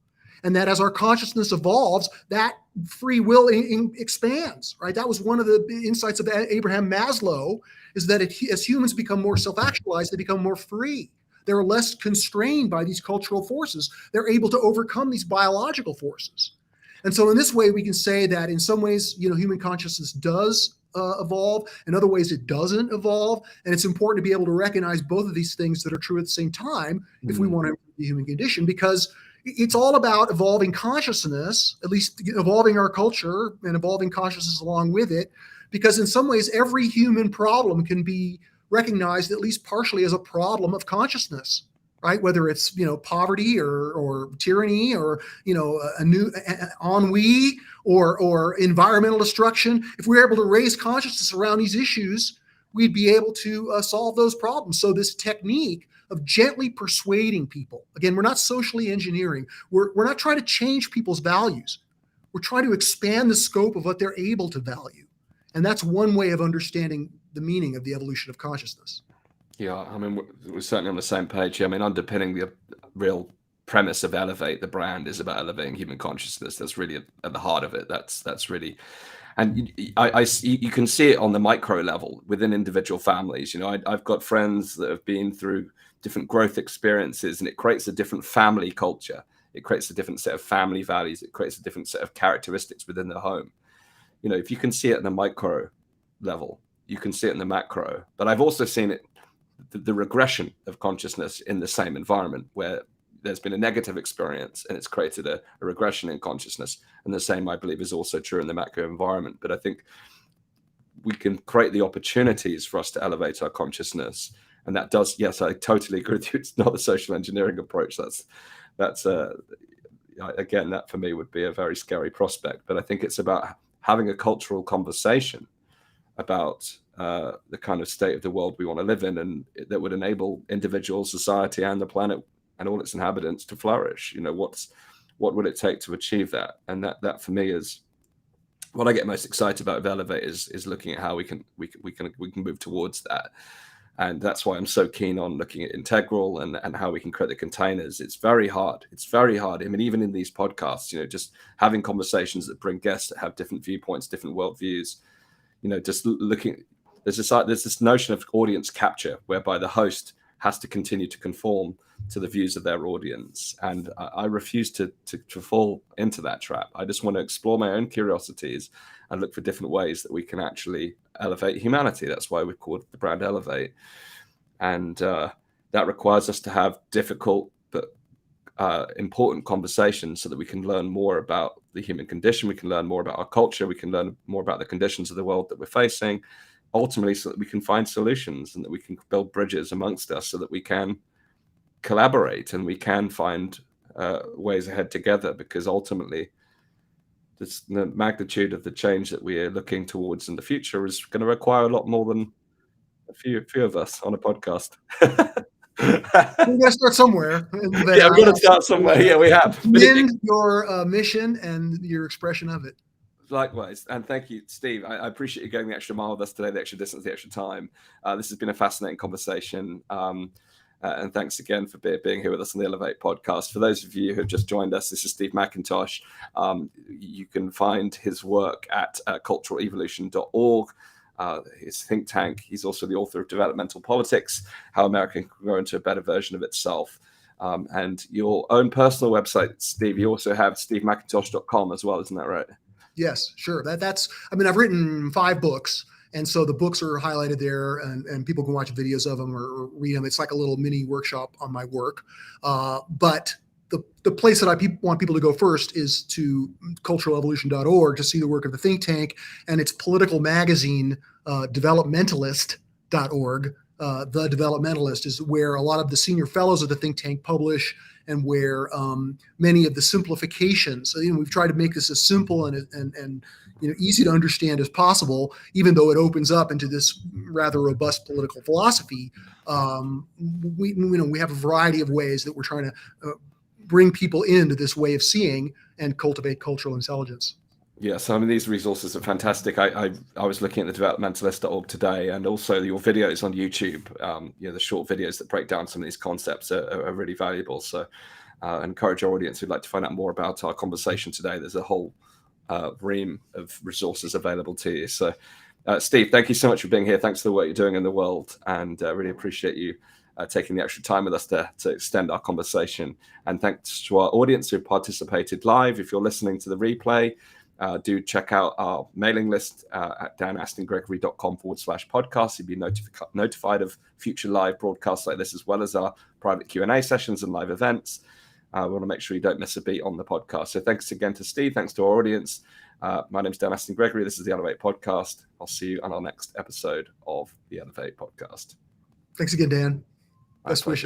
and that as our consciousness evolves, that free will expands, right? That was one of the insights of Abraham Maslow, is that as humans become more self-actualized, they become more free. They're less constrained by these cultural forces. They're able to overcome these biological forces. And so in this way, we can say that in some ways, human consciousness does evolve. In other ways, it doesn't evolve. And it's important to be able to recognize both of these things that are true at the same time if we want to improve the human condition, because it's all about evolving consciousness, at least evolving our culture and evolving consciousness along with it, because in some ways, every human problem can be recognized at least partially as a problem of consciousness. right? Whether it's, poverty or tyranny or, a new ennui or environmental destruction. If we're able to raise consciousness around these issues, we'd be able to solve those problems. So this technique of gently persuading people, again, we're not socially engineering. We're not trying to change people's values. We're trying to expand the scope of what they're able to value. And that's one way of understanding the meaning of the evolution of consciousness. Yeah, I mean, we're certainly on the same page here. I mean, underpinning the real premise of Elevate, the brand, is about elevating human consciousness. That's really at the heart of it. That's really, and you can see it on the micro level within individual families. I've got friends that have been through different growth experiences, and it creates a different family culture. It creates a different set of family values. It creates a different set of characteristics within the home. If you can see it in the micro level, you can see it in the macro. But I've also seen it, the regression of consciousness in the same environment where there's been a negative experience and it's created a regression in consciousness. And the same, I believe, is also true in the macro environment. But I think we can create the opportunities for us to elevate our consciousness. And that does, yes, I totally agree with you. It's not a social engineering approach. That's again, that for me would be a very scary prospect. But I think it's about having a cultural conversation about the kind of state of the world we want to live in, and that would enable individual society and the planet and all its inhabitants to flourish. What would it take to achieve that? And that for me is what I get most excited about with Elevate is looking at how we can move towards that. And that's why I'm so keen on looking at Integral and how we can create the containers. It's very hard. I mean, even in these podcasts, just having conversations that bring guests that have different viewpoints, different worldviews, just looking, there's this notion of audience capture whereby the host has to continue to conform to the views of their audience. And I refuse to fall into that trap. I just want to explore my own curiosities and look for different ways that we can actually elevate humanity. That's why we've called the brand Elevate. And that requires us to have difficult but important conversations so that we can learn more about the human condition. We can learn more about our culture. We can learn more about the conditions of the world that we're facing, ultimately so that we can find solutions and that we can build bridges amongst us so that we can collaborate and we can find ways ahead together, because ultimately the magnitude of the change that we are looking towards in the future is going to require a lot more than a few of us on a podcast. We're going to start somewhere. Yeah, we're going to start somewhere. Yeah, we have. Commend your mission and your expression of it. Likewise. And thank you, Steve. I appreciate you going the extra mile with us today, the extra distance, the extra time. This has been a fascinating conversation. And thanks again for being here with us on the Elevate podcast. For those of you who have just joined us, this is Steve McIntosh. You can find his work at culturalevolution.org. His think tank. He's also the author of Developmental Politics, How America Can Grow into a Better Version of Itself. And your own personal website, Steve, you also have stevemcintosh.com as well, isn't that right? Yes, sure. I've written 5 books. And so the books are highlighted there, and people can watch videos of them or read them. It's like a little mini workshop on my work. But the place that I want people to go first is to culturalevolution.org to see the work of the think tank, and its political magazine, developmentalist.org. The Developmentalist is where a lot of the senior fellows of the think tank publish, and where many of the simplifications. We've tried to make this as simple and easy to understand as possible, even though it opens up into this rather robust political philosophy. We have a variety of ways that we're trying to bring people into this way of seeing and cultivate cultural intelligence. Yes, I mean, these resources are fantastic. I was looking at the developmentalist.org today, and also your videos on YouTube. The short videos that break down some of these concepts are really valuable. So I encourage our audience who'd like to find out more about our conversation today. There's a whole ream of resources available to you. So Steve, thank you so much for being here. Thanks for the work you're doing in the world, and really appreciate you taking the extra time with us to extend our conversation. And thanks to our audience who participated live. If you're listening to the replay, do check out our mailing list at danastingregory.com/podcast. You'll be notified of future live broadcasts like this, as well as our private Q&A sessions and live events. We want to make sure you don't miss a beat on the podcast. So thanks again to Steve. Thanks to our audience. My name is Dan Astin-Gregory. This is the Elevate Podcast. I'll see you on our next episode of the Elevate Podcast. Thanks again, Dan. Best wishes.